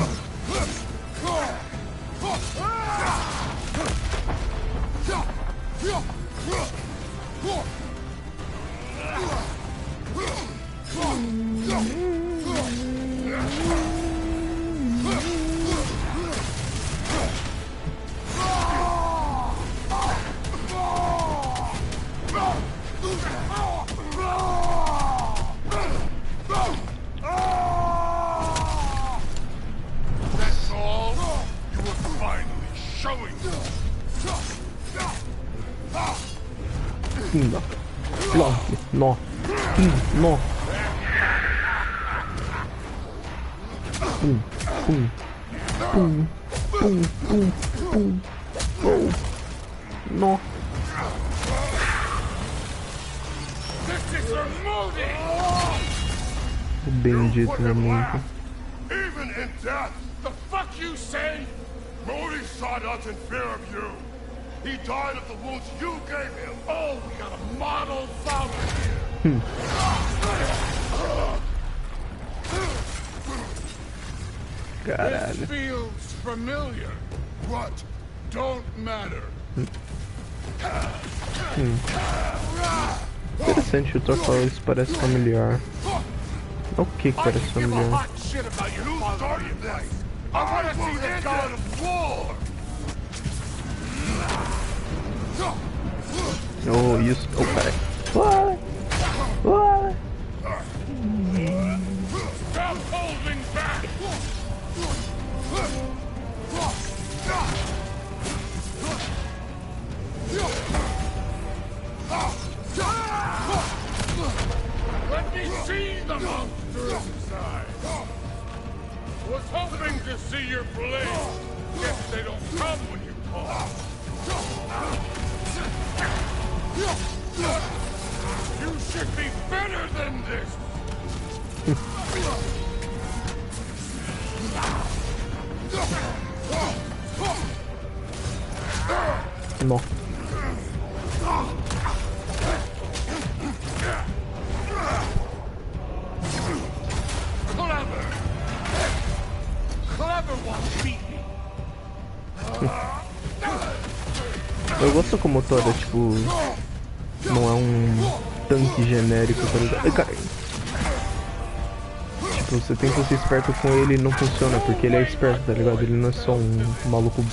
That's all? You were finally showing them. No. No. No. Boom. Boom. Boom. Boom. Boom. Boom. Boom. No. This is your movie! O bendito momento. Even in death, the fuck you say? Modi sought us in fear of you. He died of the wounds you gave him. Oh, we got a model father here. Caralho. This feels familiar. What? Don't matter. Interessante, o Thor falou isso, parece familiar. O que parece familiar? Shit about your father. I want to see the god of war. Oh, isso. Oh, peraí. What? What? Stop holding back. Let me see the monster inside. Was hoping to see your blade. Guess they don't come when you call. You should be better than this. No. Eu gosto como o Thor é tipo. Não é um tanque genérico, tá ligado? Ai, cara. Tipo, você tenta ser esperto com ele e não funciona, porque ele é esperto, tá ligado? Ele não é só um maluco.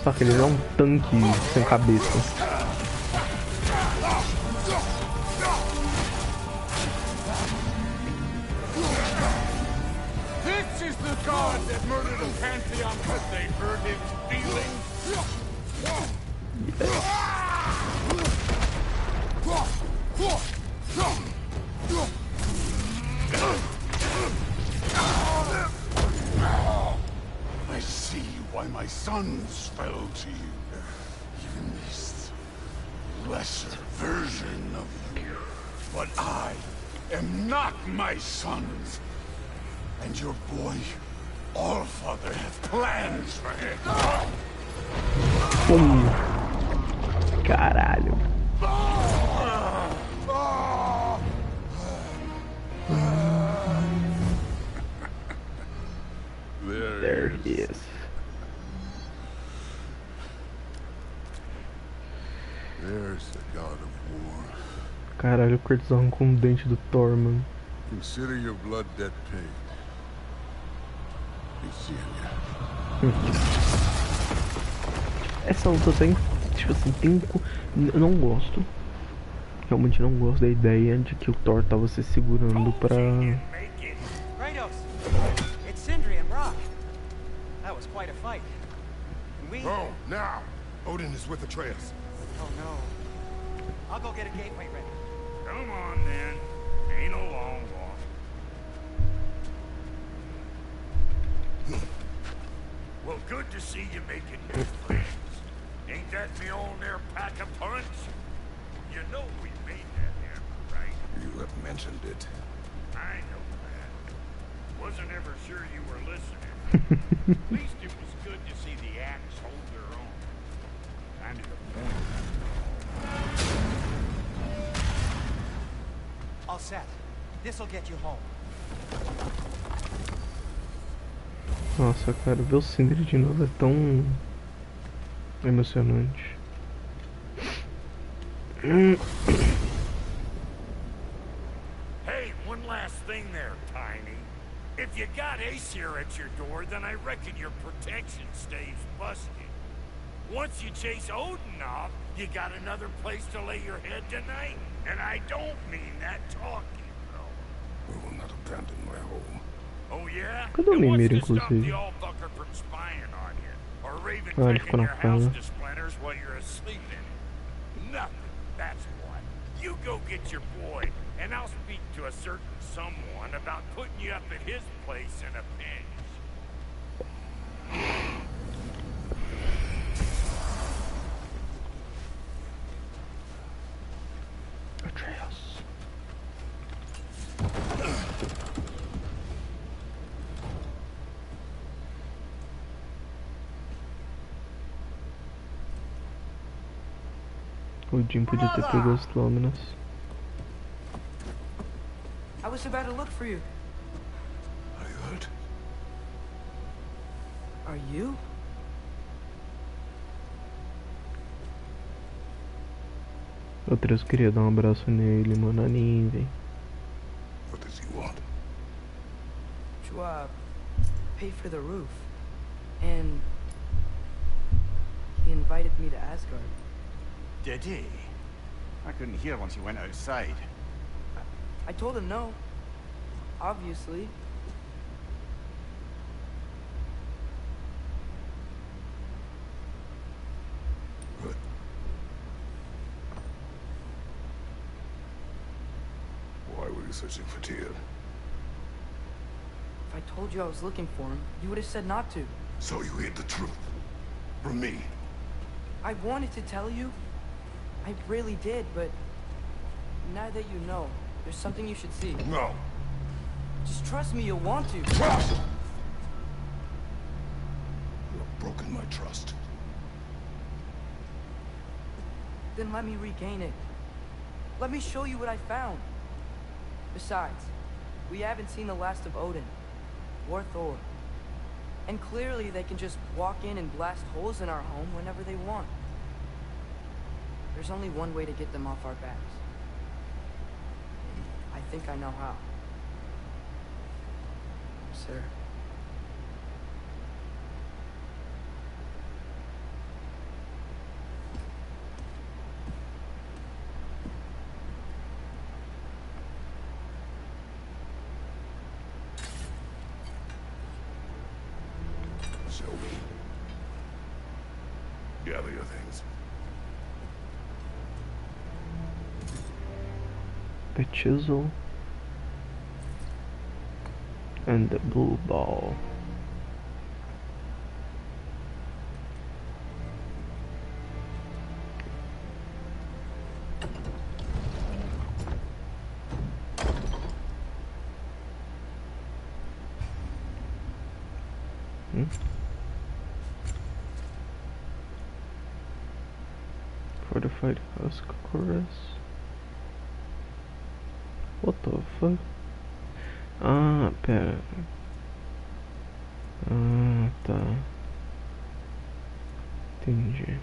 Saca, ele não é um tanque sem cabeça. I see why my sons fell to you. Even this lesser version of you. But I am not my sons. And your boy, Allfather, has plans for him. Caralho. There he is. There's the god of war. Caralho, o Kratos arrancou um dente do Thor, mano. Consider your blood debt paid. Essa luta tem, tipo assim, eu não gosto. Realmente não gosto da ideia de que o Thor tava se segurando pra... Oh, now! Odin is with Atreus. Oh no. I'll go get a gateway ready. Come on, then. Ain't no long walk. We'll Good to see you making new friends. Ain't that me own there pack a punch? You know we made that hammer, right? You have mentioned it. I know that. Wasn't ever sure you were listening. At least it was good to see the axe hold their own. Kind of the point. All set. This'll get you home. Nossa, cara, ver o Sindri de novo é tão emocionante. Hey, one last thing there, Tiny. If you got Aesir at your door, then I reckon your protection stays busted. Once you chase Odin off, you got another place to lay your head tonight. And I don't mean that talking, though. We will not abandon my home. Oh yeah? Cadê o And what's Mimir, to stop inclusive? the all fucker from spying on you? Or Raven Ah, ele taking ficou na your house cama. to splinters while you're asleep in it? Nothing, that's what. You go get your boy, and I'll speak to a certain someone about putting you up at his place in a pinch. Atreus. O Jim podia ter pego as lâminas. I was about to look for you. Are you hurt? Are you? O Atreus queria dar um abraço nele, mano. Aninho, velho. What does he want? To, pay for the roof. And he invited me to Asgard. Did he? I couldn't hear once you went outside. I told him no. Obviously. Good. Why were you searching for Tyr? If I told you I was looking for him, you would have said not to. So you hid the truth from me. I wanted to tell you. I really did, but now that you know, there's something you should see. No. Just trust me, you'll want to. Trust! You have broken my trust. Then let me regain it. Let me show you what I found. Besides, we haven't seen the last of Odin, or Thor. And clearly they can just walk in and blast holes in our home whenever they want. There's only one way to get them off our backs. I think I know how. Sir. Show me. Gather your things. The chisel and the blue ball. Fortified husk chorus. What the fuck? Ah, pera. Ah, tá. Entendi.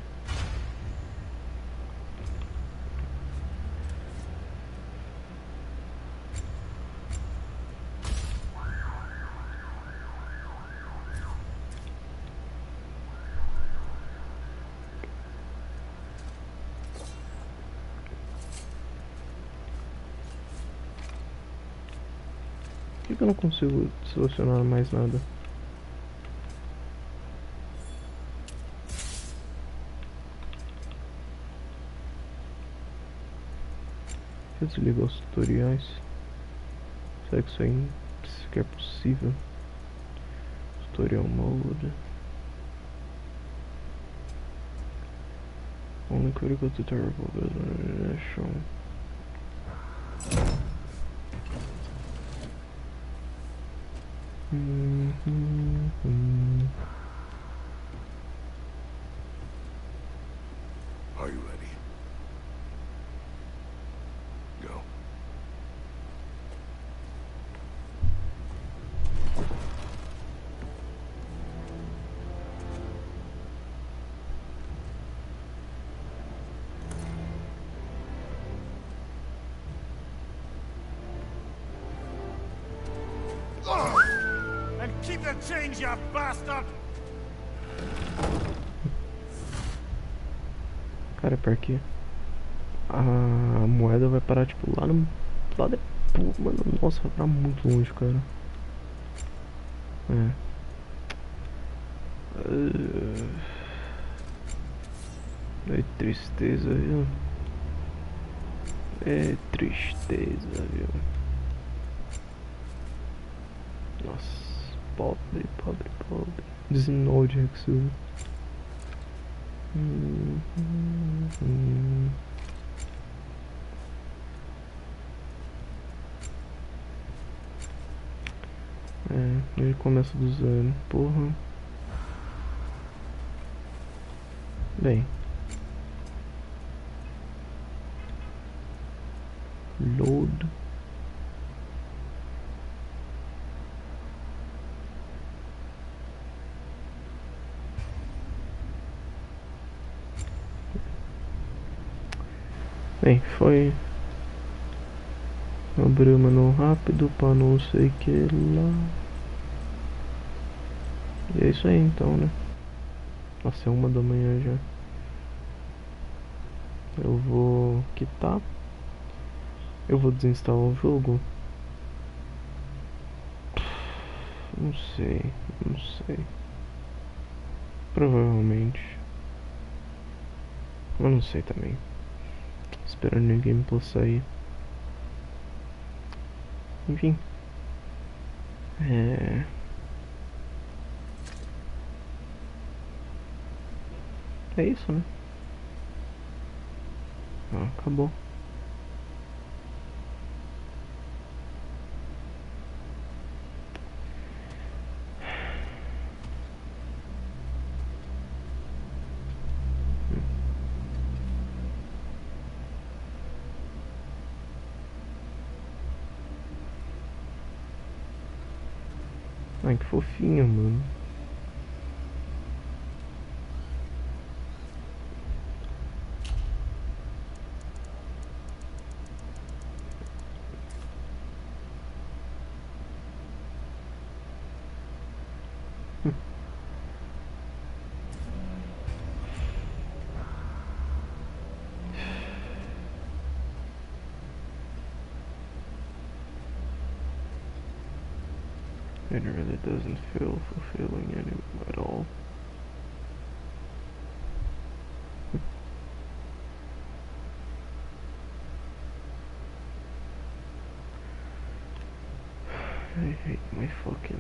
Por que eu não consigo selecionar mais nada? Deixa eu desligar os tutoriais. Será que isso aí sequer é possível? Tutorial mode. Only critical to terrible show. Are you ready? Go. And keep the change, you bastard! Cara, é pior que a moeda vai parar tipo lá no lado de... Mano, nossa, vai parar muito longe, cara. É. É tristeza, viu? É tristeza, viu? Nossa, pobre, pobre, pobre. 19 de Hexil. É, ele começa do zero, porra. Bem. Load. Bem, foi. Abriu o menu rápido pra não sei que lá. E é isso aí então, né? Nossa, é 1 da manhã já. Eu vou quitar. Eu vou desinstalar o jogo. Não sei, não sei. Provavelmente. Eu não sei também. Esperando o Game Plus sair. Enfim. É isso, né? Ah, acabou. Ai, que fofinho, mano. It really doesn't feel fulfilling anymore at all. I hate my fucking